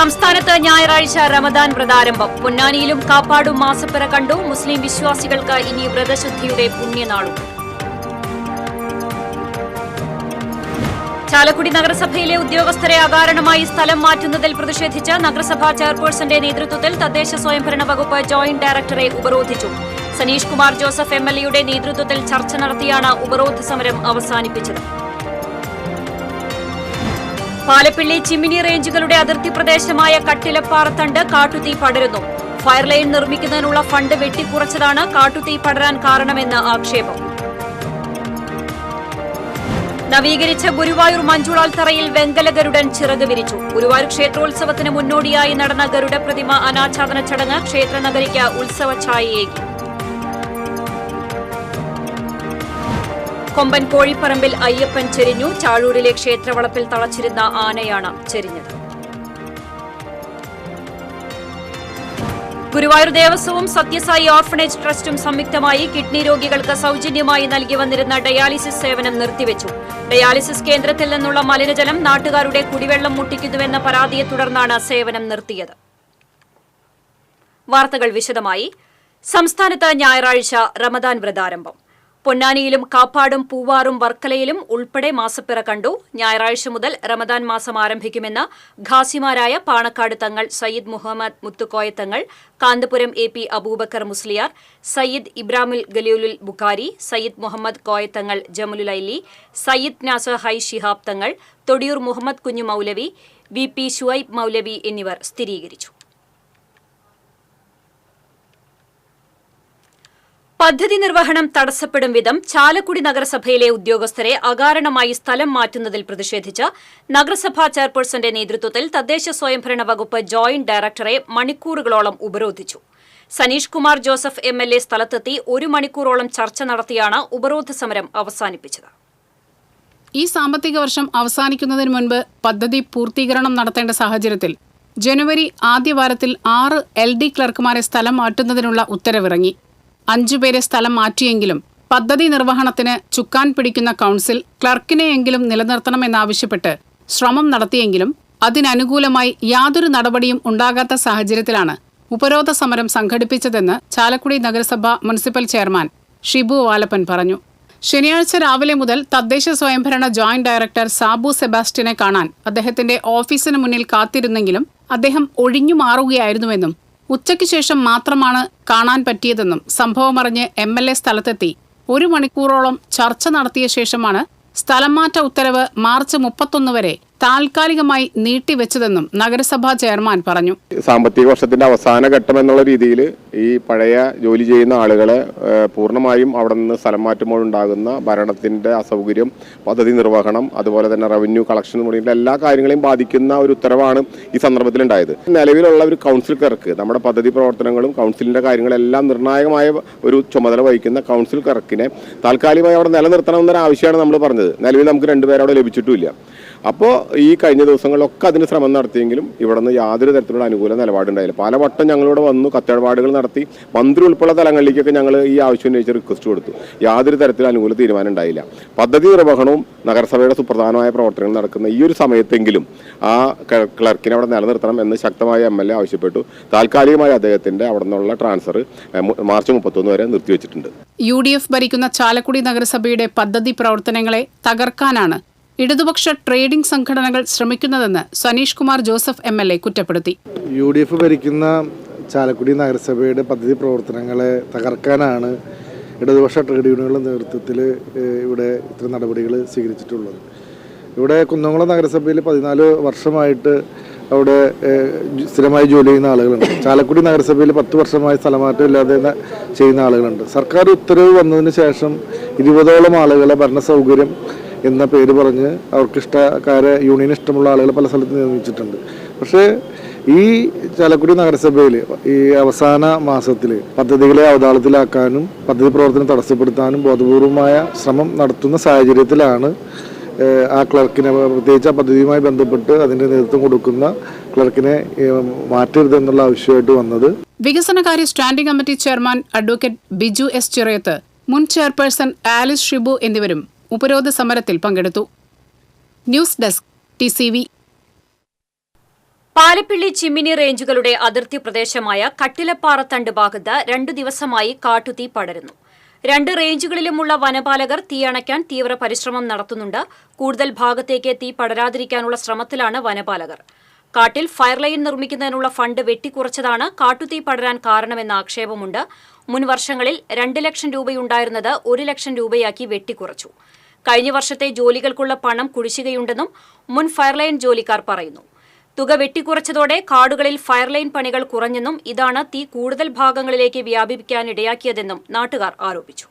സംസ്ഥാനത്ത് ഞായറാഴ്ച റമദാൻ വ്രതാരംഭം. പൊന്നാനിയിലും കാപ്പാടും മാസപ്പിറ കണ്ടു. മുസ്ലിം വിശ്വാസികൾക്ക് ഇനി വ്രതശുദ്ധിയുടെ പുണ്യനാളും. ചാലക്കുടി നഗരസഭയിലെ ഉദ്യോഗസ്ഥരെ അകാരണമായി സ്ഥലം മാറ്റുന്നതിൽ പ്രതിഷേധിച്ച് നഗരസഭാ ചെയർപേഴ്സന്റെ നേതൃത്വത്തിൽ തദ്ദേശ സ്വയംഭരണ വകുപ്പ് ജോയിന്റ് ഡയറക്ടറെ ഉപരോധിച്ചു. സനീഷ് കുമാർ ജോസഫ് എംഎൽഎയുടെ നേതൃത്വത്തിൽ ചർച്ച നടത്തിയാണ് ഉപരോധ സമരം അവസാനിപ്പിച്ചത്. പാലപ്പിള്ളി ചിമ്മിനി റേഞ്ചുകളുടെ അതിർത്തി പ്രദേശമായ കട്ടിലപ്പാറത്തണ്ട് കാട്ടുതീ പടരുന്നു. ഫയർലൈൻ നിർമ്മിക്കുന്നതിനുള്ള ഫണ്ട് വെട്ടിക്കുറച്ചതാണ് കാട്ടുതീ പടരാൻ കാരണമെന്ന് ആക്ഷേപം. നവീകരിച്ച ഗുരുവായൂർ മഞ്ചുളാൽ തറയിൽ വെങ്കല ഗരുഡൻ ചിറക് വിരിച്ചു. ഗുരുവായൂർ ക്ഷേത്രോത്സവത്തിന് മുന്നോടിയായി നടന്ന ഗരുഡ പ്രതിമ അനാച്ഛാദന ചടങ്ങ് ക്ഷേത്രനഗരിക്ക് ഉത്സവഛായയേകി. കൊമ്പൻ കോഴിപ്പറമ്പിൽ അയ്യപ്പൻ ചെരിഞ്ഞു. ചാഴൂരിലെ ക്ഷേത്രവളപ്പിൽ തളച്ചിരുന്ന ആനയാണ് ചെരിഞ്ഞത്. ഗുരുവായൂർ ദേവസ്വവും സത്യസായി ഓർഫനേജ് ട്രസ്റ്റും സംയുക്തമായി കിഡ്നി രോഗികൾക്ക് സൌജന്യമായി നൽകി വന്നിരുന്ന ഡയാലിസിസ് സേവനം നിർത്തിവച്ചു. ഡയാലിസിസ് കേന്ദ്രത്തിൽ നിന്നുള്ള മലിനജലം നാട്ടുകാരുടെ കുടിവെള്ളം മുട്ടിക്കുന്നുവെന്ന പരാതിയെ തുടർന്നാണ് സേവനം നിർത്തിയത്. വാർത്തകൾ വിശദമായി. സംസ്ഥാനത്ത് ഞായറാഴ്ച റമദാൻ വ്രതാരംഭം. പൊന്നാനിയിലും കാപ്പാടും പൂവാറും വർക്കലയിലും ഉൾപ്പെടെ മാസപ്പിറ കണ്ടു. ഞായറാഴ്ച മുതൽ റമദാൻ മാസം ആരംഭിക്കുമെന്ന് ഖാസിമാരായ പാണക്കാട് തങ്ങൾ, സയ്യിദ് മുഹമ്മദ് മുത്തുക്കോയ തങ്ങൾ, കാന്തപുരം AP അബൂബക്കർ മുസ്ലിയാർ, സയ്യിദ് ഇബ്രാഹിമുൽ ഗലീലുൽ ബുഖാരി, സയ്യിദ് മുഹമ്മദ് കോയത്തങ്ങൾ ജമലുലൈലി, സയ്യിദ് നാസർ ഹൈ ശിഹാബ് തങ്ങൾ, തൊടിയൂർ മുഹമ്മദ് കുഞ്ഞു മൗലവി, VP ഷുഐബ് മൗലവി എന്നിവർ സ്ഥിരീകരിച്ചു. പദ്ധതി നിർവഹണം തടസ്സപ്പെടും വിധം ചാലക്കുടി നഗരസഭയിലെ ഉദ്യോഗസ്ഥരെ അകാരണമായി സ്ഥലം മാറ്റുന്നതിൽ പ്രതിഷേധിച്ച് നഗരസഭാ ചെയർപേഴ്സന്റെ നേതൃത്വത്തിൽ തദ്ദേശ സ്വയംഭരണ വകുപ്പ് ജോയിന്റ് ഡയറക്ടറെ മണിക്കൂറുകളോളം ഉപരോധിച്ചു. സനീഷ് കുമാർ ജോസഫ് MLA സ്ഥലത്തെത്തി 1 മണിക്കൂറോളം ചർച്ച നടത്തിയാണ് ഉപരോധ സമരം അവസാനിപ്പിച്ചത്. ഈ സാമ്പത്തിക വർഷം അവസാനിക്കുന്നതിന് മുൻപ് പദ്ധതി പൂർത്തീകരണം നടത്തേണ്ട സാഹചര്യത്തിൽ ജനുവരി ആദ്യവാരത്തിൽ 6 LD ക്ലർക്കുമാരെ സ്ഥലം മാറ്റുന്നതിനുള്ള ഉത്തരവിറങ്ങി. 5 പേരെ സ്ഥലം മാറ്റിയെങ്കിലും പദ്ധതി നിർവഹണത്തിന് ചുക്കാൻ പിടിക്കുന്ന കൌൺസിൽ ക്ലർക്കിനെയെങ്കിലും നിലനിർത്തണമെന്നാവശ്യപ്പെട്ട് ശ്രമം നടത്തിയെങ്കിലും അതിനനുകൂലമായി യാതൊരു നടപടിയും ഉണ്ടാകാത്ത സാഹചര്യത്തിലാണ് ഉപരോധ സമരം സംഘടിപ്പിച്ചതെന്ന് ചാലക്കുടി നഗരസഭ മുനിസിപ്പൽ ചെയർമാൻ ഷിബു വാലപ്പൻ പറഞ്ഞു. ശനിയാഴ്ച രാവിലെ മുതൽ തദ്ദേശ സ്വയംഭരണ ജോയിന്റ് ഡയറക്ടർ സാബു സെബാസ്റ്റ്യനെ കാണാൻ അദ്ദേഹത്തിന്റെ ഓഫീസിന് മുന്നിൽ കാത്തിരുന്നെങ്കിലും അദ്ദേഹം ഒഴിഞ്ഞു മാറുകയായിരുന്നുവെന്നും ഉച്ചയ്ക്ക് ശേഷം മാത്രമാണ് കാണാൻ പറ്റിയതെന്നും സംഭവമറിഞ്ഞ് MLA സ്ഥലത്തെത്തി 1 മണിക്കൂറോളം ചർച്ച നടത്തിയ ശേഷമാണ് സ്ഥലംമാറ്റ ഉത്തരവ് മാർച്ച് 31 വരെ താൽക്കാലികമായി നീട്ടിവെച്ചതെന്നും നഗരസഭാ ചെയർമാൻ പറഞ്ഞു. സാമ്പത്തിക വർഷത്തിന്റെ അവസാന ഘട്ടം എന്നുള്ള രീതിയിൽ ഈ പഴയ ജോലി ചെയ്യുന്ന ആളുകളെ പൂർണ്ണമായും അവിടെ നിന്ന് സ്ഥലം മാറ്റുമ്പോൾ ഉണ്ടാകുന്ന ഭരണത്തിന്റെ അസൗകര്യം, പദ്ധതി നിർവഹണം, അതുപോലെ തന്നെ റവന്യൂ കളക്ഷൻ തുടങ്ങിയ എല്ലാ കാര്യങ്ങളെയും ബാധിക്കുന്ന ഒരു ഉത്തരവാണ് ഈ സന്ദർഭത്തിൽ ഉണ്ടായത്. നിലവിലുള്ള ഒരു കൗൺസിൽ ക്ലർക്ക് നമ്മുടെ പദ്ധതി പ്രവർത്തനങ്ങളും കൗൺസിലിന്റെ കാര്യങ്ങളെല്ലാം നിർണായകമായ ഒരു ചുമതല വഹിക്കുന്ന കൗൺസിൽ ക്ലർക്കിനെ താൽക്കാലികമായി അവിടെ നിലനിർത്തണമെന്നൊരു ആവശ്യമാണ് നമ്മൾ പറഞ്ഞത്. നിലവിൽ നമുക്ക് 2 പേരെ അവിടെ ലഭിച്ചിട്ടുമില്ല. അപ്പോൾ ഈ കഴിഞ്ഞ ദിവസങ്ങളിലൊക്കെ അതിന് ശ്രമം നടത്തിയെങ്കിലും ഇവിടെ നിന്ന് യാതൊരു തരത്തിലുള്ള അനുകൂല നിലപാടുണ്ടായില്ല. പലവട്ടം ഞങ്ങളിവിടെ വന്നു, കത്തിടപാടുകൾ നടത്തി, മന്ത്രി ഉൾപ്പെടെ തലങ്ങളിലേക്കൊക്കെ ഞങ്ങൾ ഈ ആവശ്യം ഉന്നയിച്ച് റിക്വസ്റ്റ് കൊടുത്തു. യാതൊരു തരത്തിലും അനുകൂല തീരുമാനം ഉണ്ടായില്ല. പദ്ധതി നിർവഹണവും നഗരസഭയുടെ സുപ്രധാനമായ പ്രവർത്തനങ്ങൾ നടക്കുന്ന ഈ ഒരു സമയത്തെങ്കിലും ആ ക്ലർക്കിനെ അവിടെ നിലനിർത്തണം എന്ന് ശക്തമായ MLA ആവശ്യപ്പെട്ടു. താൽക്കാലികമായി അദ്ദേഹത്തിന്റെ അവിടെ നിന്നുള്ള ട്രാൻസ്ഫർ മാർച്ച് 31 വരെ നിർത്തിവെച്ചിട്ടുണ്ട്. UDF ഭരിക്കുന്ന ചാലക്കുടി നഗരസഭയുടെ പദ്ധതി പ്രവർത്തനങ്ങളെ തകർക്കാനാണ് ഇടതുപക്ഷ ട്രേഡിംഗ് സംഘടനകൾ ശ്രമിക്കുന്നതെന്ന് സനീഷ് കുമാർ ജോസഫ് MLA കുറ്റപ്പെടുത്തി. UDF ഭരിക്കുന്ന ചാലക്കുടി നഗരസഭയുടെ പദ്ധതി പ്രവർത്തനങ്ങളെ തകർക്കാനാണ് ഇടതുപക്ഷ ട്രേഡ് യൂണിയനുകളുടെ നേതൃത്വത്തിൽ ഇവിടെ ഇത്തരം നടപടികൾ സ്വീകരിച്ചിട്ടുള്ളത്. ഇവിടെ കുന്നംകുളം നഗരസഭയിൽ 14 വർഷമായിട്ട് അവിടെ സ്ഥിരമായി ജോലി ചെയ്യുന്ന ആളുകളുണ്ട്. ചാലക്കുടി നഗരസഭയിൽ 10 വർഷമായി സ്ഥലമാറ്റം ഇല്ലാതെ ചെയ്യുന്ന ആളുകളുണ്ട്. സർക്കാർ ഉത്തരവ് വന്നതിന് ശേഷം 20ഓളം ആളുകളെ ഭരണ സൗകര്യം എന്ന പേര് പറഞ്ഞ് അവർക്കിഷ്ടക്കാരെ യൂണിയന് ഇഷ്ടമുള്ള ആളുകൾ പല സ്ഥലത്ത് നിയമിച്ചിട്ടുണ്ട്. പക്ഷേ ഈ ചാലക്കുടി നഗരസഭയിൽ ഈ അവസാന മാസത്തിൽ പദ്ധതികളെ അവതാളത്തിലാക്കാനും പദ്ധതി പ്രവർത്തനം തടസ്സപ്പെടുത്താനും ബോധപൂർവമായ ശ്രമം നടത്തുന്ന സാഹചര്യത്തിലാണ് ആ ക്ലർക്കിനെ, പ്രത്യേകിച്ച് ആ പദ്ധതിയുമായി ബന്ധപ്പെട്ട് അതിന്റെ നേതൃത്വം കൊടുക്കുന്ന ക്ലർക്കിനെ മാറ്റരുതെന്നുള്ള ആവശ്യമായിട്ട് വന്നത്. വികസനകാര്യ standing committee chairman advocate Biju S Chirayath, മുൻ ചെയർപേഴ്സൺ ആലിസ് ഷിബു എന്നിവരും ഉപരോധ സമരത്തിൽ പങ്കെടുത്തു. News desk TCV. Palappilly Chimmini റേഞ്ചുകളുടെ അതിർത്തി പ്രദേശമായ കട്ടിലപ്പാറത്തണ്ട് ഭാഗത്ത് 2 ദിവസമായി കാട്ടുതീ പടരുന്നു. 2 റേഞ്ചുകളിലുമുള്ള വനപാലകർ തീയണയ്ക്കാൻ തീവ്ര പരിശ്രമം നടത്തുന്നുണ്ട്. കൂടുതൽ ഭാഗത്തേക്ക് തീ പടരാതിരിക്കാനുള്ള ശ്രമത്തിലാണ് വനപാലകർ. കാട്ടിൽ ഫയർ ലൈൻ നിർമ്മിക്കുന്നതിനുള്ള ഫണ്ട് വെട്ടിക്കുറച്ചതാണ് കാട്ടുതീ പടരാൻ കാരണമെന്ന ആക്ഷേപമുണ്ട്. മുൻ വർഷങ്ങളിൽ 2 ലക്ഷം രൂപയുണ്ടായിരുന്നത് 1 ലക്ഷം രൂപയാക്കി വെട്ടിക്കുറച്ചു. കഴിഞ്ഞ വർഷത്തെ ജോലികൾക്കുള്ള പണം കുടിശ്ശികയുണ്ടെന്നും മുൻ ഫയർലൈൻ ജോലിക്കാർ പറയുന്നു. തുക വെട്ടിക്കുറച്ചതോടെ കാടുകളിൽ ഫയർലൈൻ പണികൾ കുറഞ്ഞെന്നും ഇതാണ് തീ കൂടുതൽ ഭാഗങ്ങളിലേക്ക് വ്യാപിപ്പിക്കാനിടയാക്കിയതെന്നും നാട്ടുകാർ ആരോപിച്ചു.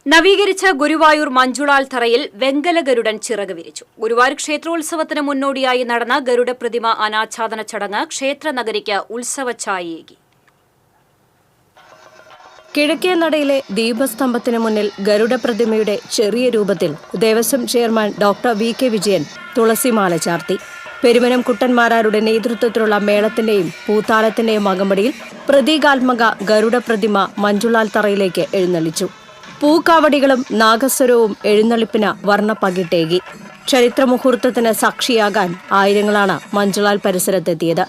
നവീകരിച്ച ഗുരുവായൂർ മഞ്ജുളാൽ തറയിൽ വെങ്കല ഗരുഡൻ ചിറക് വിരിച്ചു. ഗുരുവായൂർ ക്ഷേത്രോത്സവത്തിന് മുന്നോടിയായി നടന്ന ഗരുഡ പ്രതിമ അനാച്ഛാദന ചടങ്ങ് ക്ഷേത്ര നഗരിക്ക് ഉത്സവഛായയേകി. കിഴക്കേ നടയിലെ ദീപസ്തംഭത്തിന് മുന്നിൽ ഗരുഡ പ്രതിമയുടെ ചെറിയ രൂപത്തിൽ Devaswom chairman doctor V K. Vijayan തുളസിമാല ചാർത്തി. പെരുമനം കുട്ടന്മാരാരുടെ നേതൃത്വത്തിലുള്ള മേളത്തിന്റെയും പൂത്താലത്തിന്റെയും അകമ്പടിയിൽ പ്രതീകാത്മക ഗരുഡ പ്രതിമ മഞ്ജുളാൽ തറയിലേക്ക് എഴുന്നള്ളിച്ചു. പൂക്കാവടികളും നാഗസ്വരവും എഴുന്നള്ളിപ്പിന് വർണ്ണപ്പകിട്ടേകി. ചരിത്രമുഹൂർത്തത്തിന് സാക്ഷിയാകാൻ ആയിരങ്ങളാണ് മഞ്ജുളാൽ പരിസരത്തെത്തിയത്.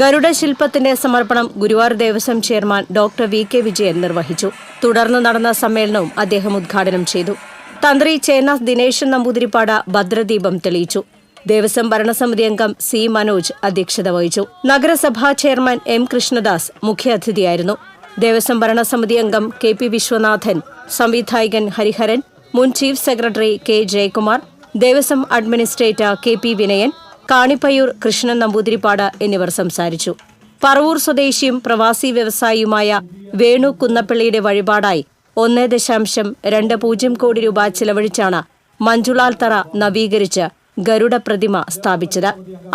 ഗരുഡ ശില്പത്തിന്റെ സമർപ്പണം Guruvayur Devaswom chairman doctor V K. Vijayan നിർവഹിച്ചു. തുടർന്ന് നടന്ന സമ്മേളനവും അദ്ദേഹം ഉദ്ഘാടനം ചെയ്തു. തന്ത്രി ചേന്നാസ് ദിനേശൻ നമ്പൂതിരിപ്പാട് ഭദ്രദീപം തെളിയിച്ചു. ദേവസ്വം ഭരണസമിതി അംഗം സി. മനോജ് അധ്യക്ഷത വഹിച്ചു. നഗരസഭാ ചെയർമാൻ എം. കൃഷ്ണദാസ് മുഖ്യാതിഥിയായിരുന്നു. ദേവസ്വം ഭരണസമിതി അംഗം കെ. പി. വിശ്വനാഥൻ, സംവിധായകൻ ഹരിഹരൻ, മുൻ chief secretary K. Jayakumar, Devaswom administrator K. P. Vinayan, Kanippayyur Krishnan Namboothiripad എന്നിവർ സംസാരിച്ചു. പറവൂർ സ്വദേശിയും പ്രവാസി വ്യവസായിയുമായ വേണു കുന്നപ്പള്ളിയുടെ വഴിപാടായി 1.20 കോടി രൂപ ചിലവഴിച്ചാണ് മഞ്ജുളാൽ തറ നവീകരിച്ച് ഗരുഡ പ്രതിമ സ്ഥാപിച്ചത്.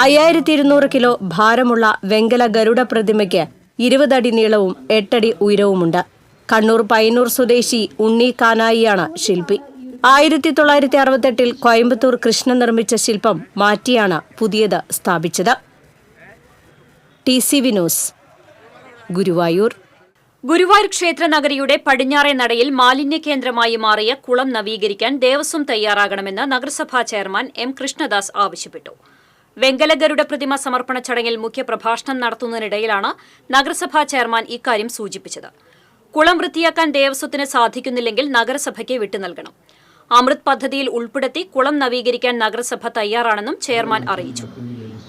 5200 കിലോ ഭാരമുള്ള വെങ്കല ഗരുഡ പ്രതിമയ്ക്ക് 20 അടി നീളവും 8 അടി ഉയരവുമുണ്ട്. കണ്ണൂർ പയ്യന്നൂർ സ്വദേശി ഉണ്ണി കാനായിയാണ് ശില്പി. 1968 കോയമ്പത്തൂർ കൃഷ്ണൻ നിർമ്മിച്ച ശില്പം മാറ്റിയാണ് പുതിയത് സ്ഥാപിച്ചത്. TCV news, Guruvayur. ഗുരുവായൂർ ക്ഷേത്ര നഗരിയുടെ പടിഞ്ഞാറേ നടയിൽ മാലിന്യ കേന്ദ്രമായി മാറിയ കുളം നവീകരിക്കാൻ ദേവസ്വം തയ്യാറാകണമെന്ന് നഗരസഭാ ചെയർമാൻ എം. കൃഷ്ണദാസ് ആവശ്യപ്പെട്ടു. വെങ്കല ഗരുഡ പ്രതിമ സമർപ്പണ ചടങ്ങിൽ മുഖ്യപ്രഭാഷണം നടത്തുന്നതിനിടയിലാണ് നഗരസഭാ ചെയർമാൻ ഇക്കാര്യം സൂചിപ്പിച്ചത്. കുളം വൃത്തിയാക്കാൻ ദേവസ്വത്തിന് സാധിക്കുന്നില്ലെങ്കിൽ നഗരസഭയ്ക്ക് വിട്ടുനൽകണം. അമൃത് പദ്ധതിയിൽ ഉൾപ്പെടുത്തി കുളം നവീകരിക്കാൻ നഗരസഭ തയ്യാറാണെന്നും ചെയർമാൻ അറിയിച്ചു.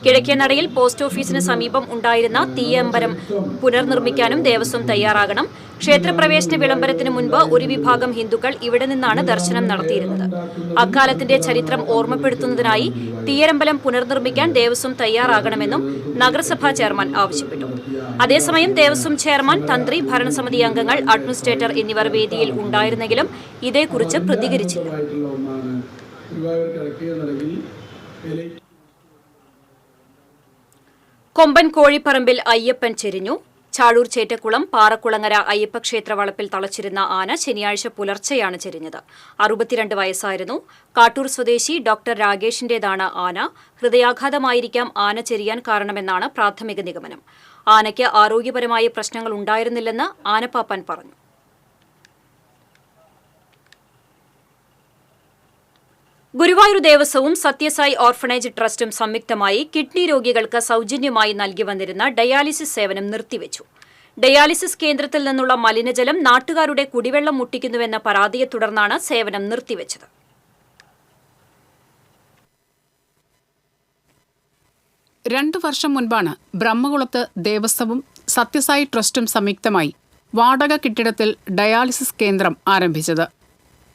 കിഴക്കേനടയിൽ പോസ്റ്റ് ഓഫീസിന് സമീപം ഉണ്ടായിരുന്ന തീയമ്പലം പുനർനിർമ്മിക്കാനും ദേവസ്വം തയ്യാറാകണം. ക്ഷേത്രപ്രവേശന വിളംബരത്തിന് മുൻപ് ഒരു വിഭാഗം ഹിന്ദുക്കൾ ഇവിടെ നിന്നാണ് ദർശനം നടത്തിയിരുന്നത്. അക്കാലത്തിന്റെ ചരിത്രം ഓർമ്മപ്പെടുത്തുന്നതിനായി തീയമ്പലം പുനർനിർമ്മിക്കാൻ ദേവസ്വം തയ്യാറാകണമെന്നും നഗരസഭാ ചെയർമാൻ ആവശ്യപ്പെട്ടു. അതേസമയം ദേവസ്വം ചെയർമാൻ, തന്ത്രി, ഭരണസമിതി അംഗങ്ങൾ, അഡ്മിനിസ്ട്രേറ്റർ എന്നിവർ വേദിയിൽ ഉണ്ടായിരുന്നെങ്കിലും ഇതേക്കുറിച്ച് പ്രതികരിച്ചില്ല. കൊമ്പൻ കോഴിപ്പറമ്പിൽ അയ്യപ്പൻ ചെരിഞ്ഞു. ചാഴൂർ ചേറ്റക്കുളം പാറക്കുളങ്ങര അയ്യപ്പക്ഷേത്ര വളപ്പിൽ തളച്ചിരുന്ന ആന ശനിയാഴ്ച പുലർച്ചെയാണ് ചെരിഞ്ഞത്. 62 വയസ്സായിരുന്നു. കാട്ടൂർ സ്വദേശി ഡോക്ടർ രാഗേഷിന്റേതാണ് ആന. ഹൃദയാഘാതമായിരിക്കാം ആന ചെരിയാൻ കാരണമെന്നാണ് പ്രാഥമിക നിഗമനം. ആനയ്ക്ക് ആരോഗ്യപരമായ പ്രശ്നങ്ങൾ ഉണ്ടായിരുന്നില്ലെന്ന് ആനപ്പാപ്പാൻ പറഞ്ഞു. ഗുരുവായൂർ ദേവസ്വവും സത്യസായി ഓർഫനേജ് ട്രസ്റ്റും സംയുക്തമായി കിഡ്നി രോഗികൾക്ക് സൌജന്യമായി നൽകി വന്നിരുന്ന ഡയാലിസിസ് സേവനം നിർത്തിവച്ചു. ഡയാലിസിസ് കേന്ദ്രത്തിൽ നിന്നുള്ള മലിനജലം നാട്ടുകാരുടെ കുടിവെള്ളം മുട്ടിക്കുന്നുവെന്ന പരാതിയെ തുടർന്നാണ് സേവനം നിർത്തിവച്ചത്. രണ്ടു വർഷം മുൻപാണ് ബ്രഹ്മകുളത്ത് ദേവസ്വവും സത്യസായി ട്രസ്റ്റും സംയുക്തമായി വാടക കെട്ടിടത്തിൽ ഡയാലിസിസ് കേന്ദ്രം ആരംഭിച്ചത്.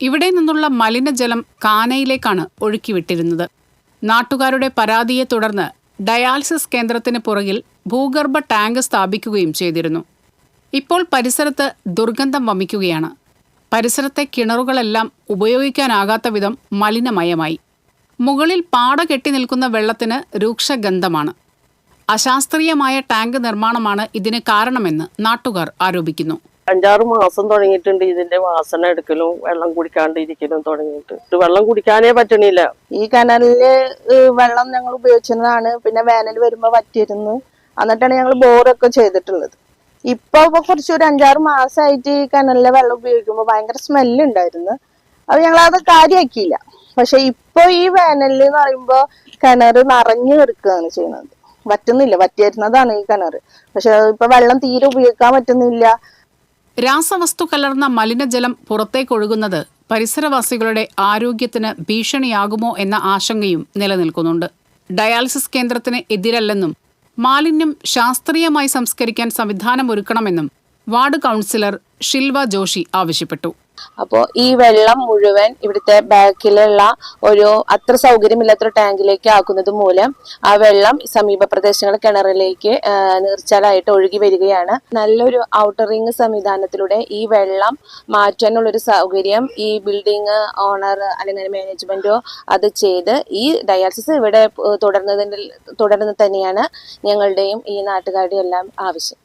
ഇവിടെ നിന്നുള്ള മലിനജലം കാനയിലേക്കാണ് ഒഴുക്കിവിട്ടിരുന്നത്. നാട്ടുകാരുടെ പരാതിയെ തുടർന്ന് ഡയാലിസിസ് കേന്ദ്രത്തിന് പുറകിൽ ഭൂഗർഭ ടാങ്ക് സ്ഥാപിക്കുകയും ചെയ്തിരുന്നു. ഇപ്പോൾ പരിസരത്ത് ദുർഗന്ധം വമിക്കുകയാണ്. പരിസരത്തെ കിണറുകളെല്ലാം ഉപയോഗിക്കാനാകാത്ത വിധം മലിനമയമായി. മുകളിൽ പാട കെട്ടി നിൽക്കുന്ന വെള്ളത്തിന് രൂക്ഷഗന്ധമാണ്. അശാസ്ത്രീയമായ ടാങ്ക് നിർമ്മാണമാണ് ഇതിന് കാരണമെന്ന് നാട്ടുകാർ ആരോപിക്കുന്നു. 5-6 മാസം തുടങ്ങിയിട്ടുണ്ട് ഇതിന്റെ വാസന എടുക്കലും വെള്ളം കുടിക്കാണ്ടിരിക്കലും തുടങ്ങിയിട്ട്. വെള്ളം കുടിക്കാനേ പറ്റണില്ല. ഈ കനാലില് വെള്ളം ഞങ്ങൾ ഉപയോഗിച്ചിരുന്നതാണ്. പിന്നെ വേനൽ വരുമ്പോ വറ്റിയിരുന്നു. എന്നിട്ടാണ് ഞങ്ങൾ ബോറൊക്കെ ചെയ്തിട്ടുള്ളത്. ഇപ്പൊ കുറച്ച് ഒരു 5-6 മാസമായിട്ട് ഈ കനാലിലെ വെള്ളം ഉപയോഗിക്കുമ്പോൾ ഭയങ്കര സ്മെല്ല് ഉണ്ടായിരുന്നു. അത് ഞങ്ങളത് കാര്യമാക്കിയില്ല. പക്ഷെ ഇപ്പൊ ഈ വേനലിൽ എന്ന് പറയുമ്പോ കിണറ് നിറഞ്ഞു കിടക്കുകയാണ് ചെയ്യുന്നത്. വറ്റിയിരുന്നതാണ് ഈ കിണറ്. പക്ഷെ ഇപ്പൊ വെള്ളം തീരെ ഉപയോഗിക്കാൻ പറ്റുന്നില്ല. രാസവസ്തു കലർന്ന മലിനജലം പുറത്തേക്കൊഴുകുന്നത് പരിസരവാസികളുടെ ആരോഗ്യത്തിന് ഭീഷണിയാകുമോ എന്ന ആശങ്കയും നിലനിൽക്കുന്നുണ്ട്. ഡയാലിസിസ് കേന്ദ്രത്തിന് എതിരല്ലെന്നും മാലിന്യം ശാസ്ത്രീയമായി സംസ്കരിക്കാൻ സംവിധാനമൊരുക്കണമെന്നും വാർഡ് കൗൺസിലർ ഷിൽവ ജോഷി ആവശ്യപ്പെട്ടു. അപ്പോൾ ഈ വെള്ളം മുഴുവൻ ഇവിടുത്തെ ബാക്കിലുള്ള ഒരു അത്ര സൗകര്യമില്ലാത്തൊരു ടാങ്കിലേക്ക് ആക്കുന്നത് മൂലം ആ വെള്ളം സമീപ പ്രദേശങ്ങളെ കിണറിലേക്ക് നീർച്ചാലായിട്ട് ഒഴുകി വരികയാണ്. നല്ലൊരു ഔട്ടറിംഗ് സംവിധാനത്തിലൂടെ ഈ വെള്ളം മാറ്റാനുള്ളൊരു സൗകര്യം ഈ ബിൽഡിംഗ് ഓണർ അല്ലെങ്കിൽ മാനേജ്മെന്റോ അത് ചെയ്ത് ഈ ഡയാലിസിസ് ഇവിടെ തുടർന്ന് തന്നെയാണ് ഞങ്ങളുടെയും ഈ നാട്ടുകാരുടെയും എല്ലാം ആവശ്യം.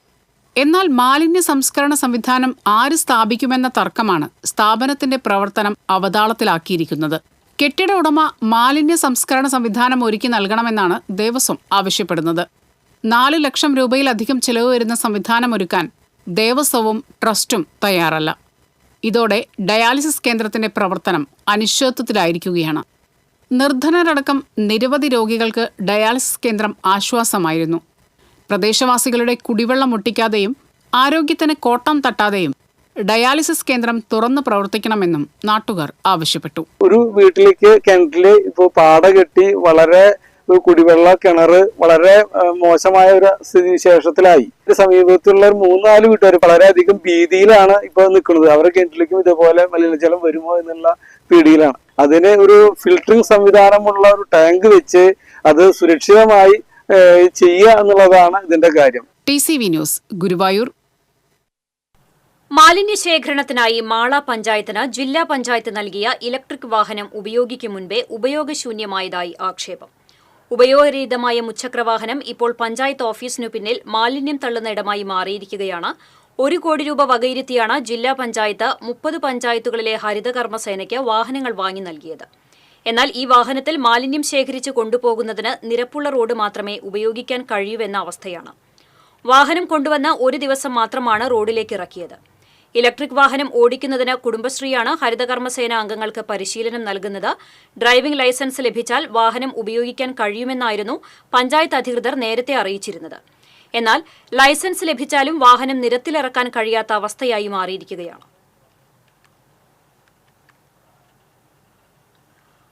എന്നാൽ മാലിന്യ സംസ്കരണ സംവിധാനം ആര് സ്ഥാപിക്കുമെന്ന തർക്കമാണ് സ്ഥാപനത്തിന്റെ പ്രവർത്തനം അവതാളത്തിലാക്കിയിരിക്കുന്നത്. കെട്ടിട ഉടമ മാലിന്യ സംസ്കരണ സംവിധാനം ഒരുക്കി നൽകണമെന്നാണ് ദേവസ്വം ആവശ്യപ്പെടുന്നത്. 4 ലക്ഷം രൂപയിലധികം ചെലവ് വരുന്ന സംവിധാനമൊരുക്കാൻ ദേവസ്വവും ട്രസ്റ്റും തയ്യാറല്ല. ഇതോടെ ഡയാലിസിസ് കേന്ദ്രത്തിന്റെ പ്രവർത്തനം അനിശ്ചിതത്വത്തിലായിരിക്കുകയാണ്. നിർധനരടക്കം നിരവധി രോഗികൾക്ക് ഡയാലിസിസ് കേന്ദ്രം ആശ്വാസമായിരുന്നു. പ്രദേശവാസികളുടെ കുടിവെള്ളം മുട്ടിക്കാതെയും ആരോഗ്യത്തിന് കോട്ടം തട്ടാതെയും ഡയാലിസിസ് കേന്ദ്രം തുറന്നു പ്രവർത്തിക്കണമെന്നും നാട്ടുകാർ ആവശ്യപ്പെട്ടു. ഒരു വീട്ടിലേക്ക് കിണറ്റില് ഇപ്പോ പാട കെട്ടി വളരെ കുടിവെള്ള കിണറ് വളരെ മോശമായ ഒരു സ്ഥിതിവിശേഷത്തിലായി. സമീപത്തുള്ള 3-4 വീട്ടുകാർ വളരെയധികം ഭീതിയിലാണ് ഇപ്പൊ നിൽക്കുന്നത്. അവരുടെ കിണറ്റിലേക്കും ഇതേപോലെ മലിനജലം വരുമോ എന്നുള്ള പേടിയിലാണ്. അതിന് ഒരു ഫിൽറ്ററിംഗ് സംവിധാനമുള്ള ഒരു ടാങ്ക് വെച്ച് അത് സുരക്ഷിതമായി ചെയ്യുക എന്നുള്ളതാണ് ഇതിന്റെ കാര്യം. TCV news, Guruvayur. മാലിന്യ ശേഖരണത്തിനായി മാള പഞ്ചായത്തിന് ജില്ലാ പഞ്ചായത്ത് നൽകിയ ഇലക്ട്രിക് വാഹനം ഉപയോഗിക്കും മുൻപേ ഉപയോഗശൂന്യമായതായി ആക്ഷേപം. ഉപയോഗരഹിതമായ മുച്ചക്രവാഹനം ഇപ്പോൾ പഞ്ചായത്ത് ഓഫീസിനു പിന്നിൽ മാലിന്യം തള്ളുന്ന ഇടമായി മാറിയിരിക്കുകയാണ്. 1 കോടി രൂപ വകയിരുത്തിയാണ് ജില്ലാ പഞ്ചായത്ത് 30 പഞ്ചായത്തുകളിലെ ഹരിതകർമ്മസേനയ്ക്ക് വാഹനങ്ങൾ വാങ്ങി നൽകിയത്. എന്നാൽ ഈ വാഹനത്തിൽ മാലിന്യം ശേഖരിച്ച് കൊണ്ടുപോകുന്നതിന് നിരപ്പുള്ള റോഡ് മാത്രമേ ഉപയോഗിക്കാൻ കഴിയൂവെന്ന അവസ്ഥയാണ്. വാഹനം കൊണ്ടുവന്ന 1 ദിവസം മാത്രമാണ് റോഡിലേക്ക് ഇറക്കിയത്. ഇലക്ട്രിക് വാഹനം ഓടിക്കുന്നതിന് കുടുംബശ്രീയാണ് ഹരിതകർമ്മസേന അംഗങ്ങൾക്ക് പരിശീലനം നൽകുന്നത്. ഡ്രൈവിംഗ് ലൈസൻസ് ലഭിച്ചാൽ വാഹനം ഉപയോഗിക്കാൻ കഴിയുമെന്നായിരുന്നു പഞ്ചായത്ത് അധികൃതർ നേരത്തെ അറിയിച്ചിരുന്നത്. എന്നാൽ ലൈസൻസ് ലഭിച്ചാലും വാഹനം നിരത്തിലിറക്കാൻ കഴിയാത്ത അവസ്ഥയായി മാറിയിരിക്കുകയാണ്.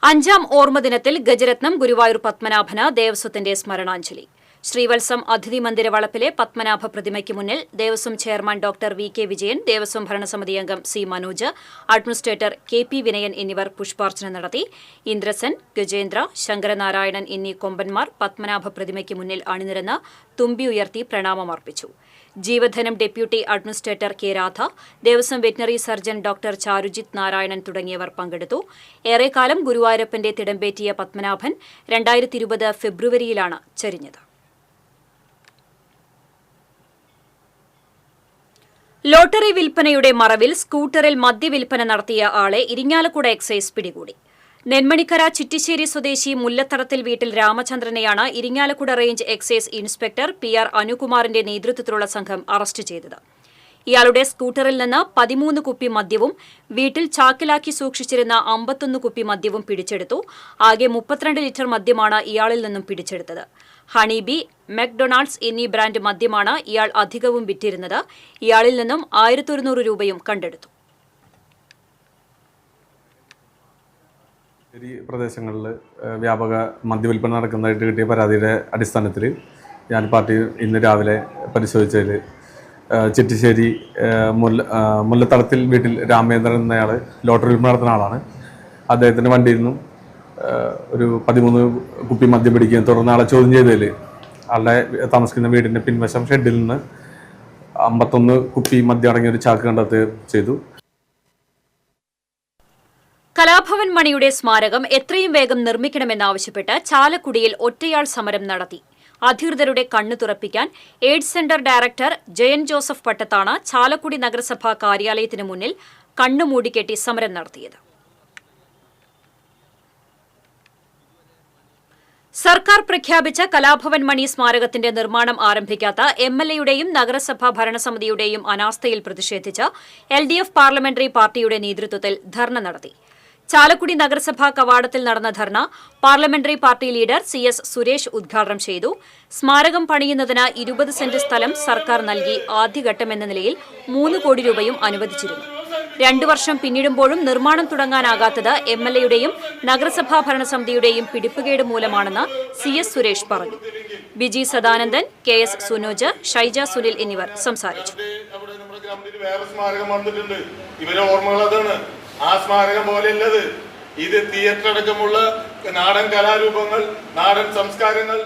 5ാം ഓർമ്മ ദിനത്തിൽ ഗജരത്നം ഗുരുവായൂർ പത്മനാഭന് ദേവസ്വത്തിന്റെ സ്മരണാഞ്ജലി. ശ്രീവത്സം അതിഥി മന്ദിര വളപ്പിലെ പത്മനാഭ പ്രതിമയ്ക്ക് മുന്നിൽ Devaswom chairman doctor VK Vijayan, Devaswom ഭരണസമിതി അംഗം C Manoj, administrator KP Vinayan എന്നിവർ പുഷ്പാർച്ചന നടത്തി. ഇന്ദ്രസൻ, ഗജേന്ദ്ര, ശങ്കരനാരായണൻ എന്നീ കൊമ്പന്മാർ പത്മനാഭ പ്രതിമയ്ക്ക് മുന്നിൽ അണിനിരന്ന് തുമ്പി ഉയർത്തി പ്രണാമമർപ്പിച്ചു. ജീവധനം deputy administrator K Radha, Devaswom veterinary surgeon doctor Charujith Narayanan തുടങ്ങിയവർ പങ്കെടുത്തു. ഏറെക്കാലം ഗുരുവായൂരപ്പന്റെ തിടമ്പേറ്റിയ പത്മനാഭൻ 2020 ഫെബ്രുവരിയിലാണ് ചരിഞ്ഞത്. ലോട്ടറി വിൽപ്പനയുടെ മറവിൽ സ്കൂട്ടറിൽ മദ്യവിൽപ്പന നടത്തിയ ആളെ ഇരിങ്ങാലക്കുട എക്സൈസ് പിടികൂടി. നെന്മണിക്കര ചിറ്റിശ്ശേരി സ്വദേശി മുല്ലത്തറത്തിൽ വീട്ടിൽ രാമചന്ദ്രനെയാണ് Irinjalakuda range excise inspector PR അനുകുമാറിന്റെ നേതൃത്വത്തിലുള്ള സംഘം അറസ്റ്റ് ചെയ്തത്. ഇയാളുടെ സ്കൂട്ടറിൽ നിന്ന് 13 കുപ്പി മദ്യവും വീട്ടിൽ ചാക്കിലാക്കി സൂക്ഷിച്ചിരുന്ന 51 കുപ്പി മദ്യവും പിടിച്ചെടുത്തു. ആകെ 32 ലിറ്റർ മദ്യമാണ് ഇയാളിൽ നിന്നും പിടിച്ചെടുത്തത്. ഹണിബി, മെക്ഡൊണാൾഡ്സ് എന്നീ ബ്രാൻഡ് മദ്യമാണ് ഇയാൾ അധികവും വിറ്റിരുന്നത്. ഇയാളിൽ നിന്നും 1100 രൂപയും കണ്ടെടുത്തു. പ്രദേശങ്ങളിൽ വ്യാപക മദ്യവിൽപ്പന നടക്കുന്നതായിട്ട് കിട്ടിയ പരാതിയുടെ അടിസ്ഥാനത്തിൽ ഞാൻ പാർട്ടി ഇന്ന് രാവിലെ പരിശോധിച്ചതിൽ ചിറ്റിശ്ശേരി മുല്ലത്തളത്തിൽ വീട്ടിൽ രാമേന്ദ്രൻ എന്നയാൾ ലോട്ടറി വിൽപ്പന നടത്തുന്ന ആളാണ്. അദ്ദേഹത്തിൻ്റെ വണ്ടിയിൽ നിന്നും ഒരു 13 കുപ്പി മദ്യം പിടിക്കുകയും തുടർന്ന് ആളെ ചോദ്യം ചെയ്തതിൽ ആളുടെ താമസിക്കുന്ന വീടിൻ്റെ പിൻവശം ഷെഡിൽ നിന്ന് 51 കുപ്പി മദ്യം അടങ്ങിയ ഒരു ചാക്ക് കണ്ടെത്തുകയും ചെയ്തു. കലാഭവൻ മണിയുടെ സ്മാരകം എത്രയും വേഗം നിർമ്മിക്കണമെന്നാവശ്യപ്പെട്ട് ചാലക്കുടിയിൽ ഒറ്റയാൾ സമരം നടത്തി. അധികൃതരുടെ കണ്ണു തുറപ്പിക്കാൻ AIDS centre director Jayan Joseph പട്ടത്താണ് ചാലക്കുടി നഗരസഭാ കാര്യാലയത്തിനു മുന്നിൽ കണ്ണുമൂടിക്കെട്ടി സമരം നടത്തിയത്. സർക്കാർ പ്രഖ്യാപിച്ച കലാഭവൻ മണി സ്മാരകത്തിന്റെ നിർമ്മാണം ആരംഭിക്കാത്ത MLAയുടെയും നഗരസഭാ ഭരണസമിതിയുടെയും അനാസ്ഥയിൽ പ്രതിഷേധിച്ച് LDF പാർലമെന്ററി പാർട്ടിയുടെ നേതൃത്വത്തിൽ ധർണ നടത്തി. ചാലക്കുടി നഗരസഭാ കവാടത്തിൽ നടന്ന dharna parliamentary party leader CS Suresh ഉദ്ഘാടനം ചെയ്തു. സ്മാരകം പണിയുന്നതിന് 20 സെന്റ് സ്ഥലം സർക്കാർ നൽകി. ആദ്യഘട്ടമെന്ന നിലയിൽ 3 കോടി രൂപയും അനുവദിച്ചിരുന്നു. 2 വർഷം പിന്നിടുമ്പോഴും നിർമ്മാണം തുടങ്ങാനാകാത്തത് MLAയുടെയും നഗരസഭാ ഭരണസമിതിയുടെയും പിടിപ്പുകേട് മൂലമാണെന്ന് CS സുരേഷ് പറഞ്ഞു. ബിജി സദാനന്ദൻ, KS സുനോജ്, ഷൈജ സുനിൽ എന്നിവർ സംസാരിച്ചു. ഇവരെ ഓർമ്മകൾ അതാണ്. ആ സ്മാരകം പോലെയല്ലത്. ഇത് തിയേറ്റർ അടക്കമുള്ള നാടൻ കലാരൂപങ്ങൾ, നാടൻ സംസ്കാരങ്ങൾ.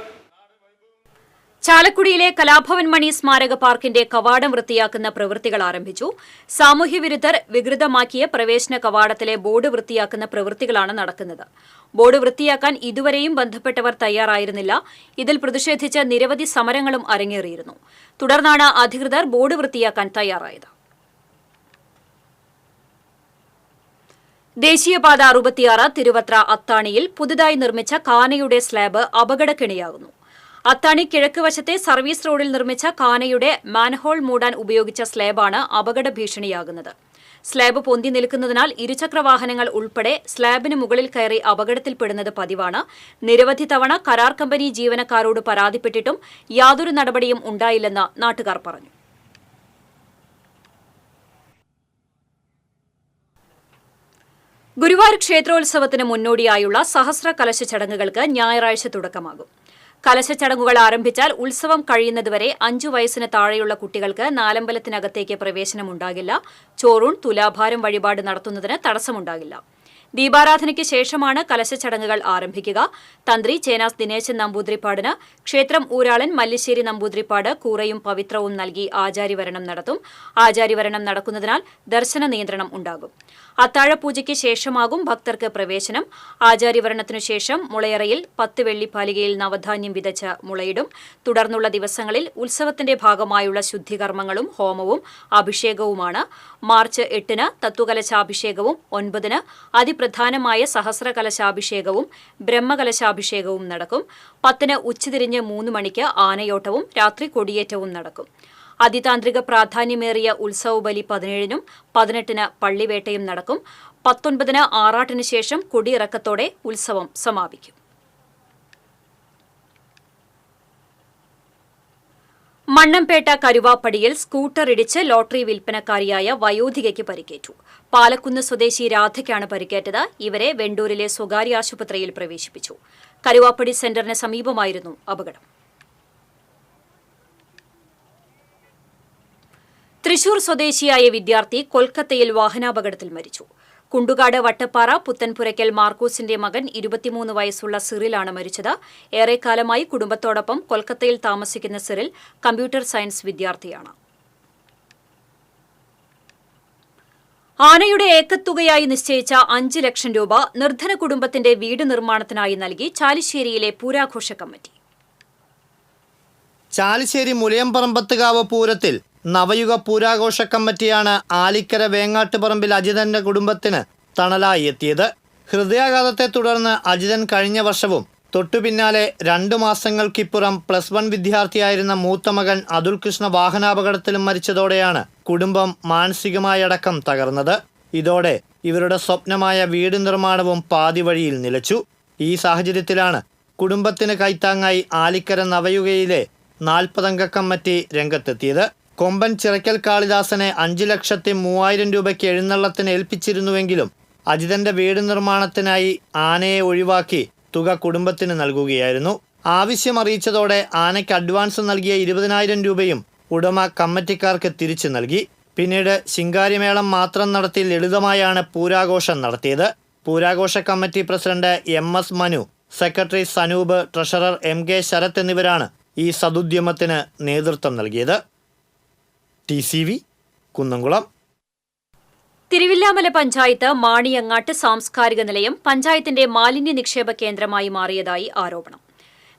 ചാലക്കുടിയിലെ കലാഭവൻ മണി സ്മാരക പാർക്കിന്റെ കവാടം വൃത്തിയാക്കുന്ന പ്രവൃത്തികൾ ആരംഭിച്ചു. സാമൂഹ്യവിരുദ്ധർ വികൃതമാക്കിയ പ്രവേശന കവാടത്തിലെ ബോർഡ് വൃത്തിയാക്കുന്ന പ്രവൃത്തികളാണ് നടക്കുന്നത്. ബോർഡ് വൃത്തിയാക്കാൻ ഇതുവരെയും ബന്ധപ്പെട്ടവർ തയ്യാറായിരുന്നില്ല. ഇതിൽ പ്രതിഷേധിച്ച് നിരവധി സമരങ്ങളും അരങ്ങേറിയിരുന്നു. തുടർന്നാണ് അധികൃതർ ബോർഡ് വൃത്തിയാക്കാൻ തയ്യാറായത്. ദേശീയപാത 66 തിരുവത്ര അത്താണിയിൽ പുതുതായി നിർമ്മിച്ച കാനയുടെ സ്ലാബ് അപകടക്കെണിയാകുന്നു. അത്താണി കിഴക്ക് വശത്തെ സർവീസ് റോഡിൽ നിർമ്മിച്ച കാനയുടെ മാൻഹോൾ മൂടാൻ ഉപയോഗിച്ച സ്ലാബാണ് അപകട ഭീഷണിയാകുന്നത്. സ്ലാബ് പൊന്തി നിൽക്കുന്നതിനാൽ ഇരുചക്രവാഹനങ്ങൾ ഉൾപ്പെടെ സ്ലാബിന് മുകളിൽ കയറി അപകടത്തിൽപ്പെടുന്നത് പതിവാണ്. നിരവധി തവണ കരാർ കമ്പനി ജീവനക്കാരോട് പരാതിപ്പെട്ടിട്ടും യാതൊരു നടപടിയും ഉണ്ടായില്ലെന്ന് നാട്ടുകാർ പറഞ്ഞു. ഗുരുവായൂർ ക്ഷേത്രോത്സവത്തിന് മുന്നോടിയായുള്ള സഹസ്ര കലശ ചടങ്ങുകൾക്ക് ഞായറാഴ്ച തുടക്കമാകും. കലശ ചടങ്ങുകൾ ആരംഭിച്ചാൽ ഉത്സവം കഴിയുന്നതുവരെ 5 വയസ്സിന് താഴെയുള്ള കുട്ടികൾക്ക് നാലമ്പലത്തിനകത്തേക്ക് പ്രവേശനമുണ്ടാകില്ല. ചോറൂൺ, തുലാഭാരം വഴിപാട് നടത്തുന്നതിന് തടസ്സമുണ്ടാകില്ല. ദീപാരാധനയ്ക്ക് ശേഷമാണ് കലശ ചടങ്ങുകൾ ആരംഭിക്കുക. തന്ത്രി ചേനാസ് ദിനേശൻ നമ്പൂതിരിപ്പാടിന് ക്ഷേത്രം ഊരാളൻ മല്ലിശ്ശേരി നമ്പൂതിരിപ്പാട് കൂറയും പവിത്രവും നൽകി ആചാര്യവരണം നടത്തും. ആചാര്യവരണം നടക്കുന്നതിനാൽ ദർശന നിയന്ത്രണം ഉണ്ടാകും. അത്താഴപൂജയ്ക്ക് ശേഷമാകും ഭക്തർക്ക് പ്രവേശനം. ആചാര്യവരണത്തിനു ശേഷം മുളയറയിൽ 10 വെള്ളിപ്പാലികയിൽ നവധാന്യം വിതച്ച് മുളയിടും. തുടർന്നുള്ള ദിവസങ്ങളിൽ ഉത്സവത്തിന്റെ ഭാഗമായുള്ള ശുദ്ധികർമ്മങ്ങളും ഹോമവും അഭിഷേകവുമാണ്. മാർച്ച് 8-ന് തത്വകലശാഭിഷേകവും 9-ന് അതിപ്രധാനമായ സഹസ്രകലശാഭിഷേകവും ബ്രഹ്മകലശാഭിഷേകവും നടക്കും. 10-ന് ഉച്ചതിരിഞ്ഞ് 3 മണിക്ക് ആനയോട്ടവും രാത്രി കൊടിയേറ്റവും നടക്കും. അതിതാന്ത്രിക പ്രാധാന്യമേറിയ ഉത്സവബലി 17-നും 18-ന് പള്ളിവേട്ടയും നടക്കും. 19-ന് ആറാട്ടിന് ശേഷം കൊടിയിറക്കത്തോടെ ഉത്സവം സമാപിക്കും. മണ്ണമ്പേട്ട കരുവാപ്പടിയിൽ സ്കൂട്ടർ ഇടിച്ച് ലോട്ടറി വിൽപ്പനക്കാരിയായ വയോധികയ്ക്ക് പരിക്കേറ്റു. പാലക്കുന്ന് സ്വദേശി രാധയ്ക്കാണ് പരിക്കേറ്റത്. ഇവരെ വെണ്ടൂരിലെ സ്വകാര്യ ആശുപത്രിയിൽ പ്രവേശിപ്പിച്ചു. കരുവാപ്പടി സെന്ററിന് സമീപമായിരുന്നു അപകടം. തൃശൂർ സ്വദേശിയായ വിദ്യാർത്ഥി കൊൽക്കത്തയിൽ വാഹനാപകടത്തിൽ മരിച്ചു. കുണ്ടുകാട് വട്ടപ്പാറ പുത്തൻപുരയ്ക്കൽ മാർക്കൂസിന്റെ മകൻ 23 വയസ്സുള്ള സിറിലാണ് മരിച്ചത്. ഏറെക്കാലമായി കുടുംബത്തോടൊപ്പം കൊൽക്കത്തയിൽ താമസിക്കുന്ന സിറിൽ കമ്പ്യൂട്ടർ സയൻസ് വിദ്യാർത്ഥിയാണ്. ആനയുടെ ഏക്കത്തുകയായി നിശ്ചയിച്ച 5 ലക്ഷം രൂപ നിർധന കുടുംബത്തിന്റെ വീട് നിർമ്മാണത്തിനായി നൽകി ചാലിശ്ശേരിയിലെ പൂരാഘോഷ കമ്മിറ്റി. ചാലിശ്ശേരി മുലയംപറമ്പത്തുകാവ് പൂരത്തിൽ നവയുഗ പൂരാഘോഷ കമ്മിറ്റിയാണ് ആലിക്കര വേങ്ങാട്ടുപറമ്പിൽ അജിതന്റെ കുടുംബത്തിന് തണലായി എത്തിയത്. ഹൃദയാഘാതത്തെ തുടർന്ന് അജിതൻ കഴിഞ്ഞ വർഷവും തൊട്ടുപിന്നാലെ 2 മാസങ്ങൾക്കിപ്പുറം +1 വിദ്യാർത്ഥിയായിരുന്ന മൂത്ത മകൻ അതുൽ കൃഷ്ണ വാഹനാപകടത്തിലും മരിച്ചതോടെയാണ് കുടുംബം മാനസികമായടക്കം തകർന്നത്. ഇതോടെ ഇവരുടെ സ്വപ്നമായ വീട് നിർമ്മാണവും പാതി വഴിയിൽ നിലച്ചു. ഈ സാഹചര്യത്തിലാണ് കുടുംബത്തിന് കൈത്താങ്ങായി ആലിക്കര നവയുഗയിലെ 40 അംഗ കമ്മിറ്റി രംഗത്തെത്തിയത്. കൊമ്പൻ ചിറക്കൽ കാളിദാസനെ 5,03,000 രൂപയ്ക്ക് എഴുന്നള്ളത്തിന് ഏൽപ്പിച്ചിരുന്നുവെങ്കിലും അജിതന്റെ വീട് നിർമ്മാണത്തിനായി ആനയെ ഒഴിവാക്കി തുക കുടുംബത്തിന് നൽകുകയായിരുന്നു. ആവശ്യം അറിയിച്ചതോടെ ആനയ്ക്ക് അഡ്വാൻസ് നൽകിയ 20,000 രൂപയും ഉടമ കമ്മിറ്റിക്കാർക്ക് തിരിച്ചു നൽകി. പിന്നീട് ശിങ്കാരിമേളം മാത്രം നടത്തി ലളിതമായാണ് പൂരാഘോഷം നടത്തിയത്. പൂരാഘോഷ committee president MS Manu, secretary Sanoop, treasurer MK Sharath എന്നിവരാണ് ഈ സദുദ്യമത്തിന് നേതൃത്വം നൽകിയത്. TCV കുന്നംകുളം. തിരുവില്ലാമല പഞ്ചായത്ത് മാണിയങ്ങാട്ട് സാംസ്കാരിക നിലയം പഞ്ചായത്തിന്റെ മാലിന്യ നിക്ഷേപ കേന്ദ്രമായി മാറിയതായി ആരോപണം.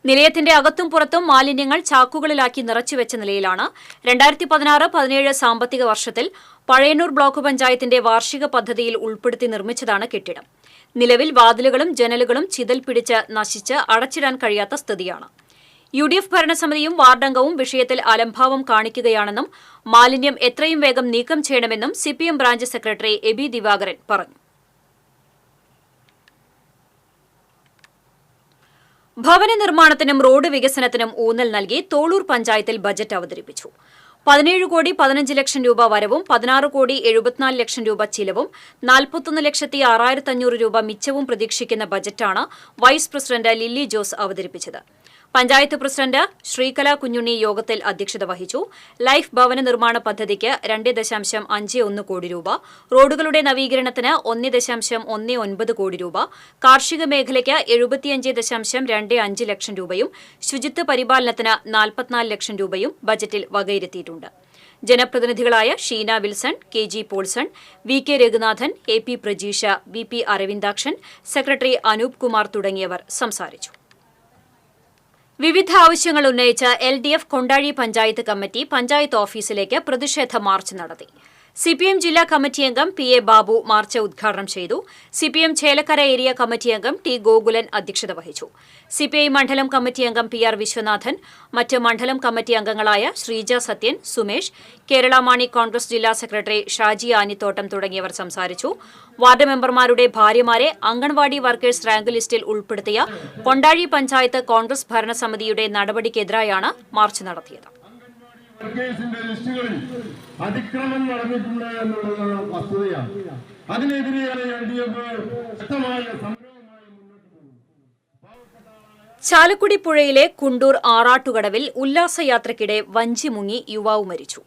നിലയത്തിന്റെ അകത്തും പുറത്തും മാലിന്യങ്ങൾ ചാക്കുകളിലാക്കി നിറച്ചുവെച്ച നിലയിലാണ്. 2016-17 സാമ്പത്തിക വർഷത്തിൽ പഴയന്നൂർ ബ്ലോക്ക് പഞ്ചായത്തിന്റെ വാർഷിക പദ്ധതിയിൽ ഉൾപ്പെടുത്തി നിർമ്മിച്ചതാണ് കെട്ടിടം. നിലവിൽ വാതിലുകളും ജനലുകളും ചിതൽ പിടിച്ച് നശിച്ച് അടച്ചിടാൻ കഴിയാത്ത സ്ഥിതിയാണ്. UDF ഭരണസമിതിയും വാർഡംഗവും വിഷയത്തിൽ അലംഭാവം കാണിക്കുകയാണെന്നും മാലിന്യം എത്രയും വേഗം നീക്കം ചെയ്യണമെന്നും CPM branch secretary Eby Divakaran പറഞ്ഞു. ഭവന നിർമ്മാണത്തിനും റോഡ് വികസനത്തിനും ഊന്നൽ നൽകി തോളൂർ പഞ്ചായത്തിൽ ബജറ്റ് അവതരിപ്പിച്ചു. 17 കോടി 15 ലക്ഷം രൂപ വരവും 16 കോടി 74 ലക്ഷം രൂപ ചിലവും 41,65,500 രൂപ മിച്ചവും പ്രതീക്ഷിക്കുന്ന ബജറ്റാണ് വൈസ് പ്രസിഡന്റ് ലില്ലി ജോസ് അവതരിപ്പിച്ചത്. പഞ്ചായത്ത് പ്രസിഡന്റ് ശ്രീകല കുഞ്ഞുണ്ണി യോഗത്തിൽ അധ്യക്ഷത വഹിച്ചു. ലൈഫ് ഭവന നിർമ്മാണ പദ്ധതിക്ക് 2.51 കോടി രൂപ, റോഡുകളുടെ നവീകരണത്തിന് 1.19 കോടി രൂപ, കാർഷിക മേഖലയ്ക്ക് 75.25 ലക്ഷം രൂപയും ശുചിത്വ പരിപാലനത്തിന് 44 ലക്ഷം രൂപയും ബജറ്റിൽ വകയിരുത്തിയിട്ടുണ്ട്. ജനപ്രതിനിധികളായ Sheena Wilson, KG Paulson, VK Raghunathan, AP Prajeesha, VP Aravindakshan, secretary Anoop Kumar തുടങ്ങിയവർ സംസാരിച്ചു. വിവിധ ആവശ്യങ്ങൾ ഉന്നയിച്ച് LDF കൊണ്ടാഴി പഞ്ചായത്ത് കമ്മിറ്റി പഞ്ചായത്ത് ഓഫീസിലേക്ക് പ്രതിഷേധ മാർച്ച് നടത്തി. CPM ജില്ലാ കമ്മിറ്റി അംഗം PA ബാബു മാർച്ച് ഉദ്ഘാടനം ചെയ്തു. CPM ചേലക്കര ഏരിയ കമ്മിറ്റി അംഗം T ഗോകുലൻ അധ്യക്ഷത വഹിച്ചു. CPI മണ്ഡലം കമ്മിറ്റി അംഗം PR വിശ്വനാഥൻ, മറ്റ് മണ്ഡലം കമ്മിറ്റി അംഗങ്ങളായ ശ്രീജ സത്യൻ, സുമേഷ്, കേരള മാണി കോൺഗ്രസ് ജില്ലാ സെക്രട്ടറി ഷാജി ആനിത്തോട്ടം തുടങ്ങിയവർ സംസാരിച്ചു. വാർഡ് മെമ്പർമാരുടെ ഭാര്യമാരെ അംഗൻവാടി വർക്കേഴ്സ് റാങ്ക് ലിസ്റ്റിൽ ഉൾപ്പെടുത്തിയ കൊണ്ടാഴി പഞ്ചായത്ത് കോൺഗ്രസ് ഭരണസമിതിയുടെ നടപടിക്കെതിരായാണ് മാർച്ച് നടത്തിയത്. ലിസ്റ്റുകളിൽ അതിക്രമം നടന്നിട്ടുണ്ട് എന്നുള്ളതാണ് വസ്തുതയാണ്. അതിനെതിരെയാണ് LDF ശക്തമായ സമരവുമായി മുന്നോട്ട് പോകുന്നത്. ചാലക്കുടി പുഴയിലെ കുണ്ടൂർ ആറാട്ടുകടവിൽ ഉല്ലാസയാത്രയ്ക്കിടെ വഞ്ചി മുങ്ങി യുവാവ് മരിച്ചു.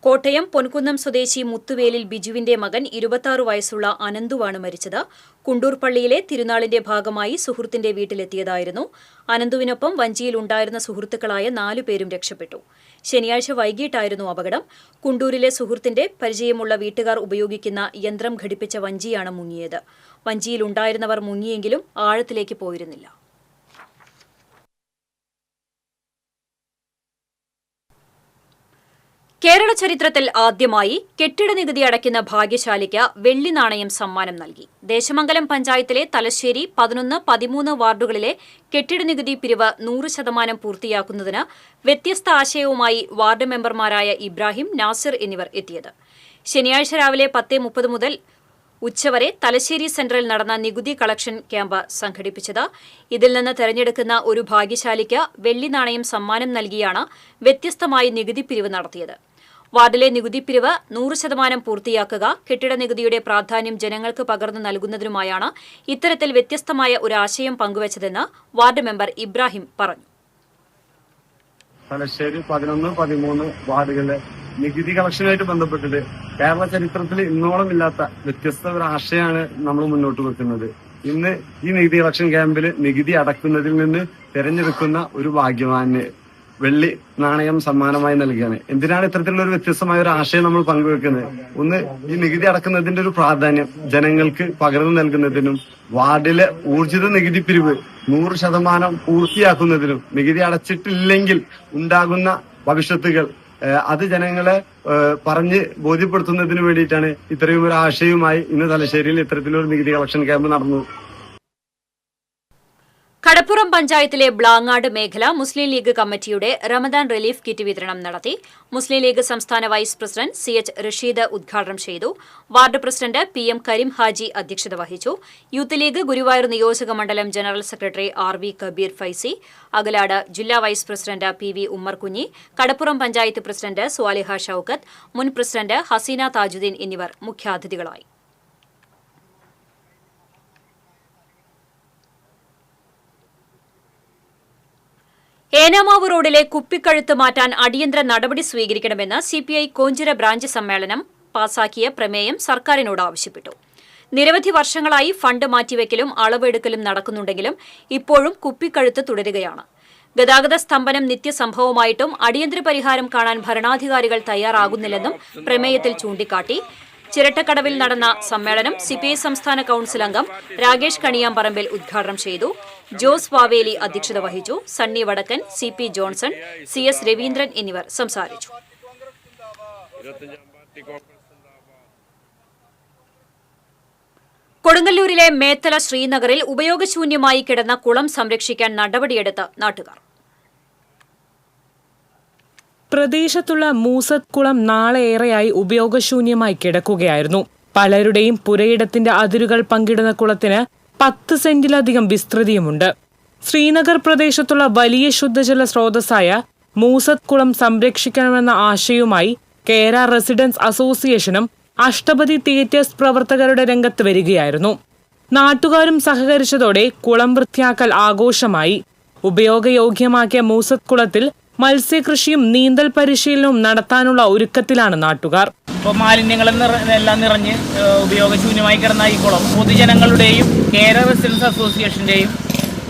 കോട്ടയം പൊൻകുന്നം സ്വദേശി മുത്തുവേലിൽ ബിജുവിന്റെ മകൻ 26 വയസ്സുള്ള അനന്തുവാണ് മരിച്ചത്. കുണ്ടൂർ പള്ളിയിലെ തിരുനാളിന്റെ ഭാഗമായി സുഹൃത്തിന്റെ വീട്ടിലെത്തിയതായിരുന്നു. അനന്തുവിനൊപ്പം വഞ്ചിയിലുണ്ടായിരുന്ന സുഹൃത്തുക്കളായ 4 പേരും രക്ഷപ്പെട്ടു. ശനിയാഴ്ച വൈകിട്ടായിരുന്നു അപകടം. കുണ്ടൂരിലെ സുഹൃത്തിന്റെ പരിചയമുള്ള വീട്ടുകാർ ഉപയോഗിക്കുന്ന യന്ത്രം ഘടിപ്പിച്ച വഞ്ചിയാണ് മുങ്ങിയത്. വഞ്ചിയിലുണ്ടായിരുന്നവർ മുങ്ങിയെങ്കിലും ആഴത്തിലേക്ക് പോയിരുന്നില്ല. കേരള ചരിത്രത്തിൽ ആദ്യമായി കെട്ടിട നികുതി അടയ്ക്കുന്ന ഭാഗ്യശാലിക്ക് വെള്ളി നാണയം സമ്മാനം നൽകി. ദേശമംഗലം പഞ്ചായത്തിലെ തലശ്ശേരി 11, 13 വാർഡുകളിലെ കെട്ടിട നികുതി പിരിവ് 100% പൂർത്തിയാക്കുന്നതിന് വ്യത്യസ്ത ആശയവുമായി വാർഡ് മെമ്പർമാരായ ഇബ്രാഹിം, നാസിർ എന്നിവർ എത്തിയത്. ശനിയാഴ്ച രാവിലെ 10:30 മുതൽ ഉച്ചവരെ തലശ്ശേരി സെന്ററിൽ നടന്ന നികുതി കളക്ഷൻ ക്യാമ്പ് സംഘടിപ്പിച്ചത്. ഇതിൽ നിന്ന് തെരഞ്ഞെടുക്കുന്ന ഒരു ഭാഗ്യശാലിക്ക് വെള്ളി നാണയം സമ്മാനം നൽകിയാണ് വ്യത്യസ്തമായി നികുതി പിരിവ് നടത്തിയത്. വാർഡിലെ നികുതി പിരിവ് 100% പൂർത്തിയാക്കുക, കെട്ടിട നികുതിയുടെ പ്രാധാന്യം ജനങ്ങൾക്ക് പകർന്നു നൽകുന്നതിനുമായാണ് ഇത്തരത്തിൽ വ്യത്യസ്തമായ ഒരു ആശയം പങ്കുവച്ചതെന്ന് വാർഡ് മെമ്പർ ഇബ്രാഹിം പറഞ്ഞു. തലശ്ശേരി 11, 13 വാർഡുകളിലെ നികുതി കളക്ഷനുമായിട്ട് ബന്ധപ്പെട്ടിട്ട് കേരള ചരിത്രത്തിൽ ഇന്നോളം ഇല്ലാത്ത വ്യത്യസ്ത ഒരു ആശയമാണ് നമ്മൾ മുന്നോട്ട് വെക്കുന്നത്. ഇന്ന് ഈ നികുതി കളക്ഷൻ ക്യാമ്പിൽ നികുതി അടക്കുന്നതിൽ നിന്ന് തെരഞ്ഞെടുക്കുന്ന ഒരു ഭാഗ്യവാന് വെള്ളി നാണയം സമ്മാനമായി നൽകുകയാണ്. എന്തിനാണ് ഇത്തരത്തിലുള്ള ഒരു വ്യത്യസ്തമായ ഒരു ആശയം നമ്മൾ പങ്കുവെക്കുന്നത്? ഒന്ന്, ഈ നികുതി അടക്കുന്നതിന്റെ ഒരു പ്രാധാന്യം ജനങ്ങൾക്ക് പകർന്നു നൽകുന്നതിനും വാർഡിലെ ഊർജിത നികുതി പിരിവ് 100% പൂർത്തിയാക്കുന്നതിനും നികുതി അടച്ചിട്ടില്ലെങ്കിൽ ഉണ്ടാകുന്ന ഭവിഷ്യത്തുകൾ അത് ജനങ്ങളെ പറഞ്ഞ് ബോധ്യപ്പെടുത്തുന്നതിന് വേണ്ടിയിട്ടാണ് ഇത്രയും ഒരു ആശയവുമായി ഇന്ന് തലശ്ശേരിയിൽ ഇത്തരത്തിലൊരു നികുതി കളക്ഷൻ ക്യാമ്പ് നടന്നു. കടപ്പുറം പഞ്ചായത്തിലെ ബ്ലാങ്ങാട് മേഖല മുസ്ലിം ലീഗ് കമ്മിറ്റിയുടെ റമദാൻ റിലീഫ് കിറ്റ് വിതരണം നടത്തി. മുസ്ലിം ലീഗ് സംസ്ഥാന വൈസ് പ്രസിഡന്റ് CH റഷീദ് ഉദ്ഘാടനം ചെയ്തു. Ward president PM Kareem Haji അധ്യക്ഷത വഹിച്ചു. യൂത്ത് ലീഗ് ഗുരുവായൂർ നിയോജക മണ്ഡലം general secretary RV Kabeer Faizy, Akalad ജില്ലാ vice president PV Ummer Kunhi, Kadappuram panchayat president Swaliha Shoukath, മുൻ പ്രസിഡന്റ് ഹസീന താജുദ്ദീൻ എന്നിവർ മുഖ്യാതിഥികളായി. ഏനാമാവ് റോഡിലെ കുപ്പിക്കഴുത്ത് മാറ്റാൻ അടിയന്തര നടപടി സ്വീകരിക്കണമെന്ന് CPI കോഞ്ചിറ ബ്രാഞ്ച് സമ്മേളനം പാസാക്കിയ പ്രമേയം സർക്കാരിനോട് ആവശ്യപ്പെട്ടു. നിരവധി വർഷങ്ങളായി ഫണ്ട് മാറ്റിവെക്കലും അളവെടുക്കലും നടക്കുന്നുണ്ടെങ്കിലും ഇപ്പോഴും കുപ്പിക്കഴുത്ത് തുടരുകയാണ്. ഗതാഗത സ്തംഭനം നിത്യസംഭവമായിട്ടും അടിയന്തര പരിഹാരം കാണാൻ ഭരണാധികാരികൾ തയ്യാറാകുന്നില്ലെന്നും പ്രമേയത്തിൽ ചൂണ്ടിക്കാട്ടി. ചിരട്ടക്കടവിൽ നടന്ന സമ്മേളനം CPI സംസ്ഥാന കൌൺസിൽ അംഗം രാകേഷ് കണിയാമ്പറമ്പിൽ ഉദ്ഘാടനം ചെയ്തു. ജോസ് വാവേലി അധ്യക്ഷത വഹിച്ചു. സണ്ണി വടക്കൻ, CP ജോൺസൺ, CS രവീന്ദ്രൻ എന്നിവർ സംസാരിച്ചു. കൊടുങ്ങല്ലൂരിലെ മേത്തല ശ്രീനഗറിൽ ഉപയോഗശൂന്യമായി കിടന്ന കുളം സംരക്ഷിക്കാൻ നടപടിയെടുത്ത നാട്ടുകാർ. പ്രദേശത്തുള്ള മൂസത്ത് കുളം നാളെയേറെയായി ഉപയോഗശൂന്യമായി കിടക്കുകയായിരുന്നു. പലരുടെയും പുരയിടത്തിന്റെ അതിരുകൾ പങ്കിടുന്ന കുളത്തിന് 10 സെന്റിലധികം വിസ്തൃതിയുമുണ്ട്. ശ്രീനഗർ പ്രദേശത്തുള്ള വലിയ ശുദ്ധജല സ്രോതസ്സായ മൂസത് കുളം സംരക്ഷിക്കണമെന്ന ആശയവുമായി കേരള റെസിഡൻസ് അസോസിയേഷനും അഷ്ടപതി തിയേറ്റേഴ്സ് പ്രവർത്തകരുടെ രംഗത്ത് വരികയായിരുന്നു. നാട്ടുകാരും സഹകരിച്ചതോടെ കുളം വൃത്തിയാക്കൽ ആഘോഷമായി. ഉപയോഗയോഗ്യമാക്കിയ മൂസത് കുളത്തിൽ മത്സ്യകൃഷിയും നീന്തൽ പരിശീലനവും നടത്താനുള്ള ഒരുക്കത്തിലാണ് നാട്ടുകാർ. ഇപ്പോൾ മാലിന്യങ്ങളെല്ലാം നിറഞ്ഞ് ഉപയോഗശൂന്യമായി കിടന്ന ഈ കുളം പൊതുജനങ്ങളുടെയും കേരള റെസിഡൻസ് അസോസിയേഷൻ്റെയും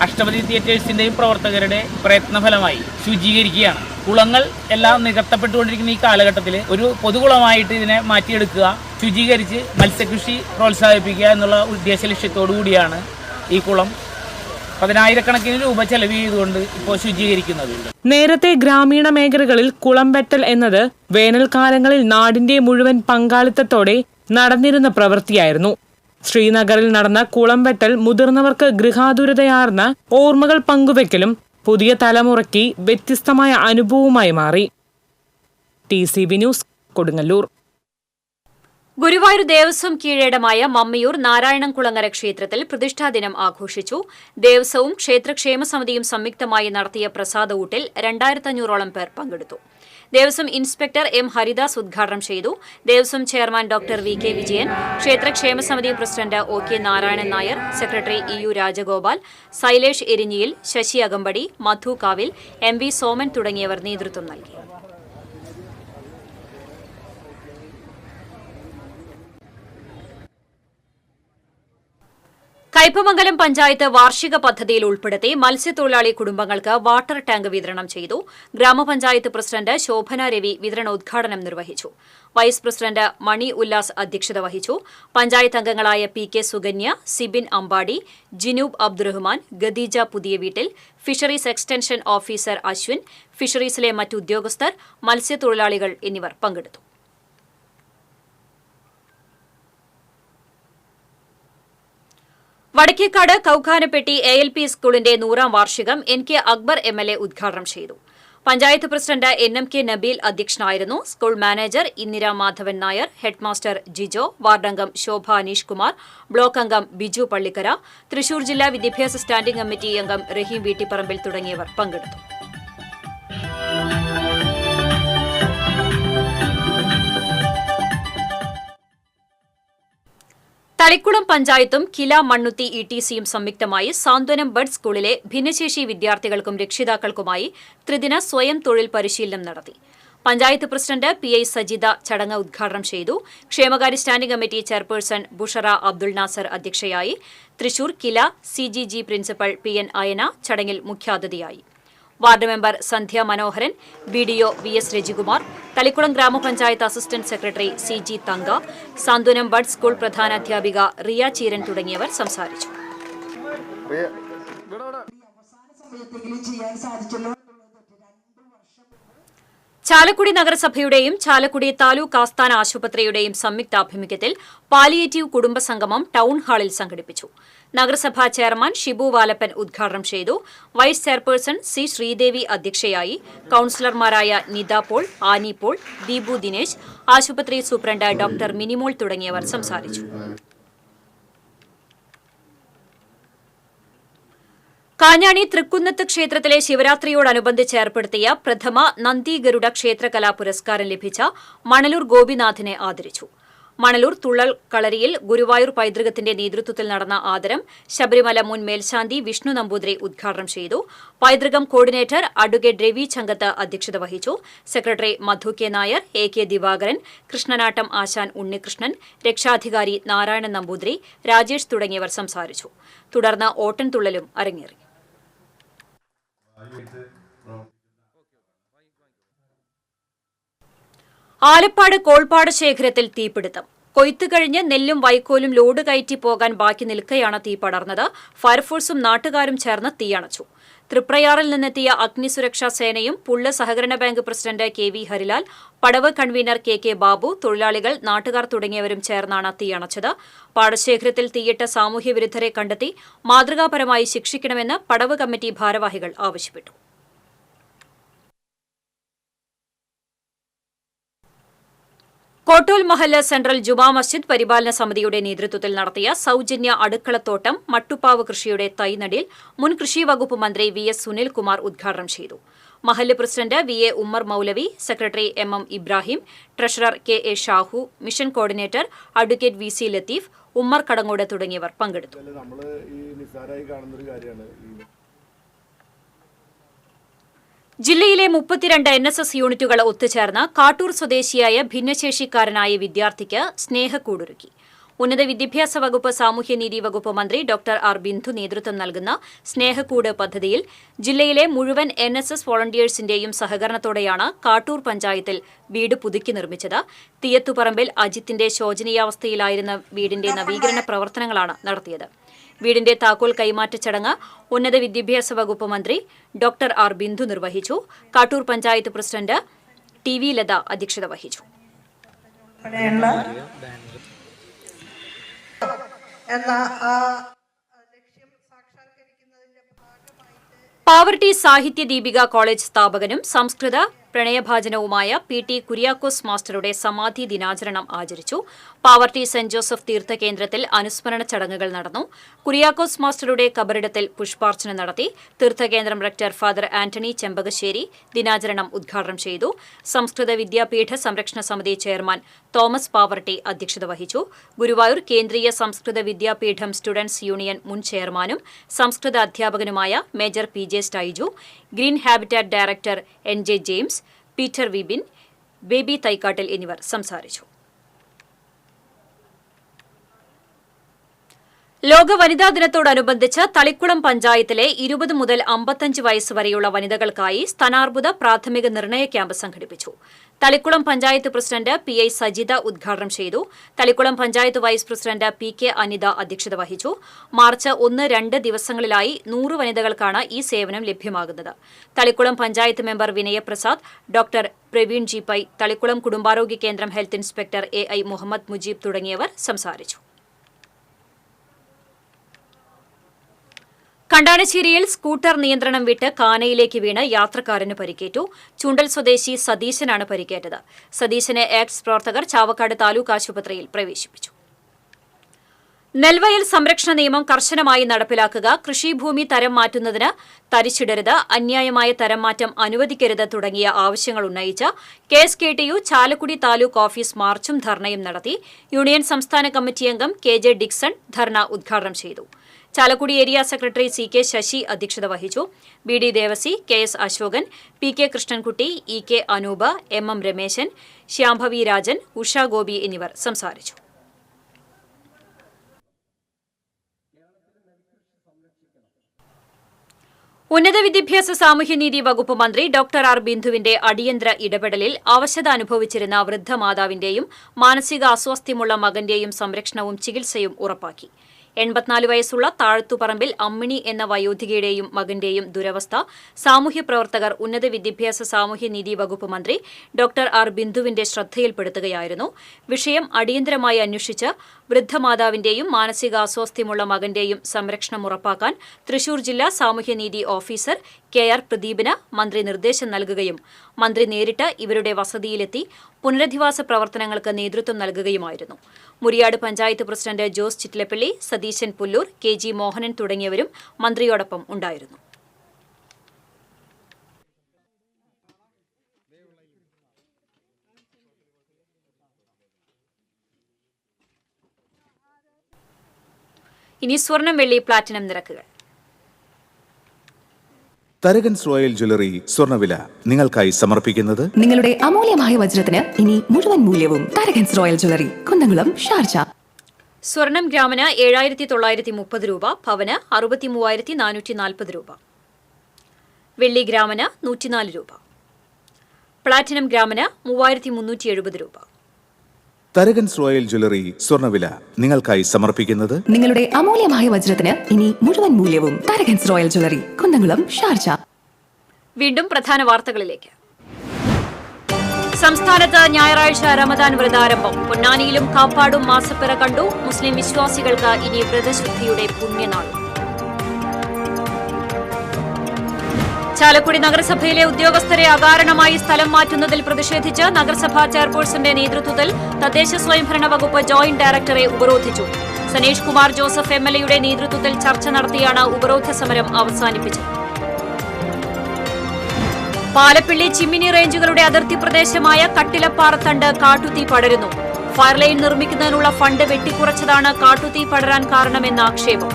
അഷ്ടപതി തിയേറ്റേഴ്സിൻ്റെയും പ്രവർത്തകരുടെ പ്രയത്നഫലമായി ശുചീകരിക്കുകയാണ്. കുളങ്ങൾ എല്ലാം നികത്തപ്പെട്ടുകൊണ്ടിരിക്കുന്ന ഈ കാലഘട്ടത്തിൽ ഒരു പൊതുകുളമായിട്ട് ഇതിനെ മാറ്റിയെടുക്കുക, ശുചീകരിച്ച് മത്സ്യകൃഷി പ്രോത്സാഹിപ്പിക്കുക എന്നുള്ള ഉദ്ദേശ ലക്ഷ്യത്തോടു കൂടിയാണ് ഈ കുളം 10,000-കണക്കിന് രൂപ ചെലവ് ചെയ്തുകൊണ്ട് ഇപ്പോൾ ശുചീകരിക്കുന്നത്. നേരത്തെ ഗ്രാമീണ മേഖലകളിൽ കുളം വെട്ടൽ എന്നത് വേനൽക്കാലങ്ങളിൽ നാടിന്റെ മുഴുവൻ പങ്കാളിത്തത്തോടെ നടന്നിരുന്ന പ്രവൃത്തിയായിരുന്നു. ശ്രീനഗറിൽ നടന്ന കുളം വെട്ടൽ മുതിർന്നവർക്ക് ഗൃഹാതുരതയാർന്ന ഓർമ്മകൾ പങ്കുവെക്കലും പുതിയ തലമുറയ്ക്ക് വ്യത്യസ്തമായ അനുഭവവുമായി മാറി. TCB news, Kodungallur. ഗുരുവായൂർ ദേവസ്വം കീഴേടമായ മമ്മിയൂർ നാരായണംകുളങ്ങര ക്ഷേത്രത്തിൽ പ്രതിഷ്ഠാദിനം ആഘോഷിച്ചു. ദേവസ്വവും ക്ഷേത്രക്ഷേമ സമിതിയും സംയുക്തമായി നടത്തിയ പ്രസാദഊട്ടിൽ 2500ഓളം പേർ പങ്കെടുത്തു. Devaswom inspector M. ഹരിദാസ് ഉദ്ഘാടനം ചെയ്തു. Devaswom chairman doctor VK Vijayan, ക്ഷേത്രക്ഷേമ സമിതി president OK Narayanan Nair, secretary EU Rajagopal, Sailesh Erinjiyil, Sasi Akampadi, Madhu കാവിൽ, MV സോമൻ തുടങ്ങിയവർ നേതൃത്വം നൽകി. കയ്പമംഗലം പഞ്ചായത്ത് വാർഷിക പദ്ധതിയിൽ ഉൾപ്പെടുത്തി മത്സ്യത്തൊഴിലാളി കുടുംബങ്ങൾക്ക് വാട്ടർ ടാങ്ക് വിതരണം ചെയ്തു. ഗ്രാമപഞ്ചായത്ത് പ്രസിഡന്റ് ശോഭന രവി വിതരണോദ്ഘാടനം നിർവഹിച്ചു. വൈസ് പ്രസിഡന്റ് മണി ഉല്ലാസ് അധ്യക്ഷത വഹിച്ചു. പഞ്ചായത്ത് അംഗങ്ങളായ PK സുകന്യ, സിബിൻ അമ്പാടി, ജിനൂബ് അബ്ദുറഹ്മാൻ, ഖദീജ പുതിയ വീട്ടിൽ, ഫിഷറീസ് എക്സ്റ്റൻഷൻ ഓഫീസർ അശ്വിൻ, ഫിഷറീസിലെ മറ്റു ഉദ്യോഗസ്ഥർ, മത്സ്യത്തൊഴിലാളികൾ എന്നിവർ പങ്കെടുത്തു. വടക്കേക്കാട് കൌഖാനപ്പെട്ടി ALP സ്കൂളിന്റെ 100ാം വാർഷികം NK അക്ബർ MLA ഉദ്ഘാടനം ചെയ്തു. പഞ്ചായത്ത് പ്രസിഡന്റ് NMK നബീൽ അധ്യക്ഷനായിരുന്നു. School manager Indira Madhavan Nair, headmaster Jijo, വാർഡംഗം ശോഭ അനീഷ് കുമാർ, ബ്ലോക്ക് അംഗം ബിജു പള്ളിക്കര, തൃശൂർ ജില്ലാ വിദ്യാഭ്യാസ സ്റ്റാൻഡിംഗ് കമ്മിറ്റി അംഗം റഹീം വീട്ടിപ്പറമ്പിൽ തുടങ്ങിയവർ പങ്കെടുത്തു. തളിക്കുളം പഞ്ചായത്തും കില മണ്ണുത്തി ETCയും സംയുക്തമായി സാന്ത്വനം ബഡ് സ്കൂളിലെ ഭിന്നശേഷി വിദ്യാർത്ഥികൾക്കും രക്ഷിതാക്കൾക്കുമായി ത്രിദിന സ്വയം തൊഴിൽ പരിശീലനം നടത്തി. പഞ്ചായത്ത് പ്രസിഡന്റ് PI സജിത ചടങ്ങ് ഉദ്ഘാടനം ചെയ്തു. ക്ഷേമകാര്യ standing committee chairperson Bushara Abdul Nasar അധ്യക്ഷയായി. Thrissur KILA CGG principal PN Ayana ചടങ്ങിൽ മുഖ്യാതിഥിയായി. Ward member Sandhya Manoharan, BDO VS Rajikumar, Thalikulam grama panchayat assistant secretary CG Thanka, Santhwanam bud school പ്രധാനാധ്യാപിക റിയ ചീരൻ തുടങ്ങിയവർ സംസാരിച്ചു. ചാലക്കുടി നഗരസഭയുടെയും ചാലക്കുടി താലൂക്ക് ആസ്ഥാന ആശുപത്രിയുടെയും സംയുക്താഭിമുഖ്യത്തിൽ പാലിയേറ്റീവ് കുടുംബസംഗമം ടൌൺ ഹാളിൽ സംഘടിപ്പിച്ചു. നഗരസഭാ ചെയർമാൻ ഷിബു വാലപ്പൻ ഉദ്ഘാടനം ചെയ്തു. Vice chairperson C. ശ്രീദേവി അധ്യക്ഷയായി. കൌൺസിലർമാരായ Nitha Paul, Annie Paul, Deepu Dinesh, ആശുപത്രി സൂപ്രണ്ട് ഡോക്ടർ മിനിമോൾ തുടങ്ങിയവർ സംസാരിച്ചു. കാഞ്ഞാണി തൃക്കുന്നത്ത് ക്ഷേത്രത്തിലെ ശിവരാത്രിയോടനുബന്ധിച്ച് ഏർപ്പെടുത്തിയ പ്രഥമ നന്ദി ഗരുഡ ക്ഷേത്രകലാ പുരസ്കാരം ലഭിച്ച മണലൂർ ഗോപിനാഥിനെ ആദരിച്ചു. മണലൂർ തുള്ളൽ കളരിയിൽ ഗുരുവായൂർ പൈതൃകത്തിന്റെ നേതൃത്വത്തിൽ നടന്ന ആദരം ശബരിമല മുൻ മേൽശാന്തി വിഷ്ണു നമ്പൂതിരി ഉദ്ഘാടനം ചെയ്തു. പൈതൃകം കോർഡിനേറ്റർ അഡ്വക്കേറ്റ് രവി ചങ്കത്ത് അധ്യക്ഷത വഹിച്ചു. സെക്രട്ടറി മധു K. നായർ, AK ദിവാകരൻ, കൃഷ്ണനാട്ടം ആശാൻ ഉണ്ണികൃഷ്ണൻ, രക്ഷാധികാരി നാരായണൻ നമ്പൂതിരി, രാജേഷ് തുടങ്ങിയവർ സംസാരിച്ചു. തുടർന്ന് ഓട്ടൻതുള്ളലും അരങ്ങേറി. ആലപ്പാട് കോൾപ്പാട് ശേഖരത്തിൽ തീപിടുത്തം. കൊയ്ത്ത് കഴിഞ്ഞ് നെല്ലും വൈക്കോലും ലോഡ് കയറ്റി പോകാൻ ബാക്കി നിൽക്കെയാണ് തീ പടർന്നത്. ഫയർഫോഴ്സും നാട്ടുകാരും ചേർന്ന് തീയണച്ചു. തൃപ്രയാറിൽ നിന്നെത്തിയ അഗ്നിസുരക്ഷാ സേനയും പുള്ള സഹകരണ ബാങ്ക് പ്രസിഡന്റ് KV ഹരിലാൽ, പടവ് കൺവീനർ KK ബാബു, തൊഴിലാളികൾ, നാട്ടുകാർ തുടങ്ങിയവരും ചേർന്നാണ് തീയണച്ചത്. പാടശേഖരത്തിൽ തീയിട്ട സാമൂഹ്യവിരുദ്ധരെ കണ്ടെത്തി മാതൃകാപരമായി ശിക്ഷിക്കണമെന്ന് പടവ് കമ്മിറ്റി ഭാരവാഹികൾ ആവശ്യപ്പെട്ടു. കോട്ടോൽ മഹല്ല് സെൻട്രൽ ജുമാ മസ്ജിദ് പരിപാലന സമിതിയുടെ നേതൃത്വത്തിൽ നടത്തിയ സൌജന്യ അടുക്കളത്തോട്ടം മട്ടുപ്പാവ് കൃഷിയുടെ തൈനടിൽ മുൻ കൃഷി വകുപ്പ് മന്ത്രി വി.എസ്. സുനിൽകുമാർ ഉദ്ഘാടനം ചെയ്തു. മഹല്ല് president V A. Ummer Moulavi, secretary M M. Ibrahim, treasurer K A. Shahu, mission coordinator advocate V C. Latheef, Ummer Kadangode തുടങ്ങിയവർ പങ്കെടുത്തു. ജില്ലയിലെ 32 NSS യൂണിറ്റുകൾ ഒത്തുചേർന്ന് കാട്ടൂർ സ്വദേശിയായ ഭിന്നശേഷിക്കാരനായ വിദ്യാർത്ഥിക്ക് സ്നേഹക്കൂടൊരുക്കി. ഉന്നത വിദ്യാഭ്യാസ വകുപ്പ് സാമൂഹ്യനീതി വകുപ്പ് മന്ത്രി ഡോക്ടർ ആർ ബിന്ദു നേതൃത്വം നൽകുന്ന സ്നേഹക്കൂട് പദ്ധതിയിൽ ജില്ലയിലെ മുഴുവൻ NSS വോളണ്ടിയേഴ്സിന്റെയും സഹകരണത്തോടെയാണ് കാട്ടൂർ പഞ്ചായത്തിൽ വീട് പുതുക്കി നിർമ്മിച്ചത്. തീയത്തുപറമ്പിൽ അജിത്തിന്റെ ശോചനീയാവസ്ഥയിലായിരുന്ന വീടിന്റെ നവീകരണ പ്രവർത്തനങ്ങളാണ് നടത്തിയത്. വീടിന്റെ താക്കോൽ കൈമാറ്റ ചടങ്ങ് ഉന്നത വിദ്യാഭ്യാസ വകുപ്പ് മന്ത്രി ഡോക്ടർ ആർ ബിന്ദു നിർവഹിച്ചു. കാട്ടൂർ പഞ്ചായത്ത് പ്രസിഡന്റ് TV ലത അധ്യക്ഷത വഹിച്ചു. പാവർട്ടി സാഹിത്യ ദീപിക കോളേജ് സ്ഥാപകനും സംസ്കൃത പ്രണയഭാജനവുമായ P.T. കുര്യാക്കോസ് മാസ്റ്ററുടെ സമാധി ദിനാചരണം ആചരിച്ചു. പാവർട്ടി സെന്റ് ജോസഫ് തീർത്ഥകേന്ദ്രത്തിൽ അനുസ്മരണ ചടങ്ങുകൾ നടന്നു. കുര്യാക്കോസ് മാസ്റ്ററുടെ കബറിടത്തിൽ പുഷ്പാർച്ചന നടത്തി. തീർത്ഥകേന്ദ്രം റക്ടർ ഫാദർ ആന്റണി ചെമ്പകശ്ശേരി ദിനാചരണം ഉദ്ഘാടനം ചെയ്തു. സംസ്കൃത വിദ്യാപീഠ സംരക്ഷണ സമിതി ചെയർമാൻ തോമസ് പാവർട്ടി അധ്യക്ഷത വഹിച്ചു. ഗുരുവായൂർ കേന്ദ്രീയ സംസ്കൃത വിദ്യാപീഠം സ്റ്റുഡന്റ്സ് യൂണിയൻ മുൻ ചെയർമാനും സംസ്കൃത അധ്യാപകനുമായ major P.J. Styju, green habitat director N.J. James, Peter Vibin, Baby Thaikkattil എന്നിവർ സംസാരിച്ചു. ലോക വനിതാ ദിനത്തോടനുബന്ധിച്ച് തളിക്കുളം പഞ്ചായത്തിലെ 20 മുതൽ 55 വയസ്സ് വരെയുള്ള വനിതകൾക്കായി സ്തനാർബുദ പ്രാഥമിക നിർണയ ക്യാമ്പ് സംഘടിപ്പിച്ചു. Thalikkulam panchayat president P.I. സജിത ഉദ്ഘാടനം ചെയ്തു. Thalikulam panchayat vice president P.K. Anitha അധ്യക്ഷത വഹിച്ചു. മാർച്ച് 1-2 ദിവസങ്ങളിലായി 100 വനിതകൾക്കാണ് ഈ സേവനം ലഭ്യമാകുന്നത്. Thalikulam panchayat member Vinayaprasad, doctor Praveen G Pai, Thalikulam കുടുംബാരോഗ്യ കേന്ദ്രം health inspector A.I. Muhammad Mujeeb തുടങ്ങിയവർ സംസാരിച്ചു. കണ്ടാണശ്ശേരിയിൽ സ്കൂട്ടർ നിയന്ത്രണം വിട്ട് കാനയിലേക്ക് വീണ് യാത്രക്കാരന് പരിക്കേറ്റു. ചൂണ്ടൽ സ്വദേശി സതീശനാണ് പരിക്കേറ്റത്. സതീശനെ ആക്ട്സ് പ്രവർത്തകർ ചാവക്കാട് താലൂക്ക് ആശുപത്രിയിൽ പ്രവേശിപ്പിച്ചു. നെൽവയൽ സംരക്ഷണ നിയമം കർശനമായി നടപ്പിലാക്കുക, കൃഷിഭൂമി തരം മാറ്റുന്നതിന് തരിച്ചിടരുത്, അന്യായമായ തരം മാറ്റം അനുവദിക്കരുത് തുടങ്ങിയ ആവശ്യങ്ങൾ ഉന്നയിച്ച് KSKTU ചാലക്കുടി താലൂക്ക് ഓഫീസ് മാർച്ചും ധർണയും നടത്തി. യൂണിയൻ സംസ്ഥാന കമ്മിറ്റി അംഗം KJ ഡിക്സൺ ധർണ ഉദ്ഘാടനം ചെയ്തു. Chalakudy area secretary CK Sasi അധ്യക്ഷത വഹിച്ചു. BD Devasi, KS Ashokan, PK Krishnankutty, EK Anoop, MM Rameshan, Shyambhavi Rajan, Usha Gopi എന്നിവർ സംസാരിച്ചു. ഉന്നത വിദ്യാഭ്യാസ സാമൂഹ്യനീതി വകുപ്പ് മന്ത്രി ഡോക്ടർ ആർ ബിന്ദുവിന്റെ അടിയന്തര ഇടപെടലിൽ അവശത അനുഭവിച്ചിരുന്ന വൃദ്ധമാതാവിന്റെയും മാനസിക അസ്വാസ്ഥ്യമുള്ള മകന്റെയും സംരക്ഷണവും ചികിത്സയും ഉറപ്പാക്കി. 84 വയസ്സുള്ള താഴത്തുപറമ്പിൽ അമ്മിണി എന്ന വയോധികയുടെയും മകന്റെയും ദുരവസ്ഥ സാമൂഹ്യ പ്രവർത്തകർ ഉന്നത വിദ്യാഭ്യാസ സാമൂഹ്യനീതി വകുപ്പ് മന്ത്രി ഡോക്ടർ ആർ ബിന്ദുവിന്റെ ശ്രദ്ധയിൽപ്പെടുത്തുകയായിരുന്നു. വിഷയം അടിയന്തരമായി അന്വേഷിച്ച് വൃദ്ധമാതാവിന്റെയും മാനസികാസ്വാസ്ഥ്യമുള്ള മകന്റെയും സംരക്ഷണം ഉറപ്പാക്കാൻ തൃശൂർ ജില്ലാ സാമൂഹ്യനീതി ഓഫീസർ KR പ്രദീപിന് മന്ത്രി നിർദ്ദേശം നൽകുകയും മന്ത്രി നേരിട്ട് ഇവരുടെ വസതിയിലെത്തി പുനരധിവാസ പ്രവർത്തനങ്ങൾക്ക് നേതൃത്വം നൽകുകയുമായിരുന്നു. മുരിയാട് പഞ്ചായത്ത് പ്രസിഡന്റ് ജോസ് ചിറ്റിലപ്പള്ളി, സതീശൻ പുല്ലൂർ, KG മോഹനൻ തുടങ്ങിയവരും മന്ത്രിയോടൊപ്പം ഉണ്ടായിരുന്നു. ഇനി സ്വർണം, വെള്ളി, പ്ലാറ്റിനം നിരക്കുകൾ. തരകൻസ് റോയൽ ജ്വല്ലറി സ്വർണ്ണവില നിങ്ങൾക്കായി സമർപ്പിക്കുന്നത് നിങ്ങളുടെ അമൂല്യമായ വജ്രത്തിന് ഇനി മുഴുവൻ മൂല്യവും Tharakans royal jewellery, Kunnamkulam, Sharjah. സ്വർണം ഗ്രാമിന് 7,930 രൂപ, പവന് 63,440 രൂപ. വെള്ളി ഗ്രാമിന് 104 രൂപ. പ്ലാറ്റിനം ഗ്രാമിന് 3,370 രൂപ. തരകൻസ് റോയൽ ജ്വല്ലറി സ്വർണ്ണവില നിങ്ങൾക്കായി സമർപ്പിക്കുന്നത് നിങ്ങളുടെ അമൂല്യമായ വജ്രത്തിന് ഇനി മുഴുവൻ മൂല്യവും Tharakans royal jewellery, Kunnamkulam, Sharjah. വീണ്ടും പ്രധാന വാർത്തകളിലേക്ക്. സംസ്ഥാനത്ത് ഞായറാഴ്ച റമദാൻ വ്രതാരംഭം. പൊന്നാനിയിലും കാപ്പാടും മാസപ്പിറ കണ്ടു. മുസ്ലിം വിശ്വാസികൾക്ക് ഇനി വ്രതശുദ്ധിയുടെ പുണ്യനാൾ. ചാലക്കുടി നഗരസഭയിലെ ഉദ്യോഗസ്ഥരെ അകാരണമായി സ്ഥലം മാറ്റുന്നതിൽ പ്രതിഷേധിച്ച് നഗരസഭാ ചെയർപേഴ്സന്റെ നേതൃത്വത്തിൽ തദ്ദേശ സ്വയംഭരണ വകുപ്പ് ജോയിന്റ് ഡയറക്ടറെ ഉപരോധിച്ചു. സനീഷ് കുമാർ ജോസഫ് MLA നേതൃത്വത്തിൽ ചർച്ച നടത്തിയാണ് ഉപരോധ സമരം അവസാനിപ്പിച്ചത്. പാലപ്പിള്ളി ചിമ്മിനി റേഞ്ചുകളുടെ അതിർത്തി പ്രദേശമായ കട്ടിലപ്പാറത്തണ്ട് കാട്ടുതീ പടരുന്നു. ഫയർലൈൻ നിർമ്മിക്കുന്നതിനുള്ള ഫണ്ട് വെട്ടിക്കുറച്ചതാണ് കാട്ടുതീ പടരാൻ കാരണമെന്ന ആക്ഷേപം.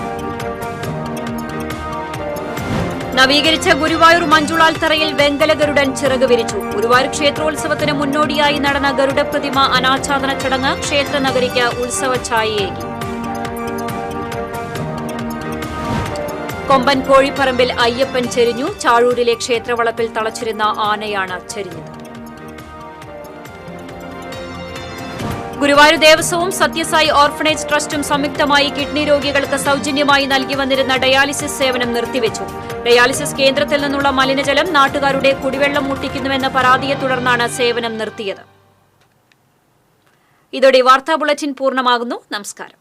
നവീകരിച്ച ഗുരുവായൂർ മഞ്ജുളാൽ തറയിൽ വെങ്കല ഗരുഡൻ ചിറക് വിരിച്ചു. ഗുരുവായൂർ ക്ഷേത്രോത്സവത്തിന് മുന്നോടിയായി നടന്ന ഗരുഡ പ്രതിമ അനാച്ഛാദന ചടങ്ങ് ക്ഷേത്ര നഗരിക്ക് ഉത്സവഛായയേകി. കൊമ്പൻ കോഴിപ്പറമ്പിൽ അയ്യപ്പൻ ചെരിഞ്ഞു. ചാഴൂരിലെ ക്ഷേത്രവളപ്പിൽ തളച്ചിരുന്ന ആനയാണ് ചെരിഞ്ഞത്. ഗുരുവായൂർ ദേവസ്വവും സത്യസായി ഓർഫനേജ് ട്രസ്റ്റും സംയുക്തമായി കിഡ്നി രോഗികൾക്ക് സൌജന്യമായി നൽകി വന്നിരുന്ന ഡയാലിസിസ് സേവനം നിർത്തിവെച്ചു. ഡയാലിസിസ് കേന്ദ്രത്തിൽ നിന്നുള്ള മലിനജലം നാട്ടുകാരുടെ കുടിവെള്ളം മുട്ടിക്കുന്നുവെന്ന പരാതിയെ തുടർന്നാണ് സേവനം നിർത്തിയത്. ഇതോടെ വാർത്താ ബുള്ളറ്റിൻ പൂർണ്ണമാകുന്നു. നമസ്കാരം.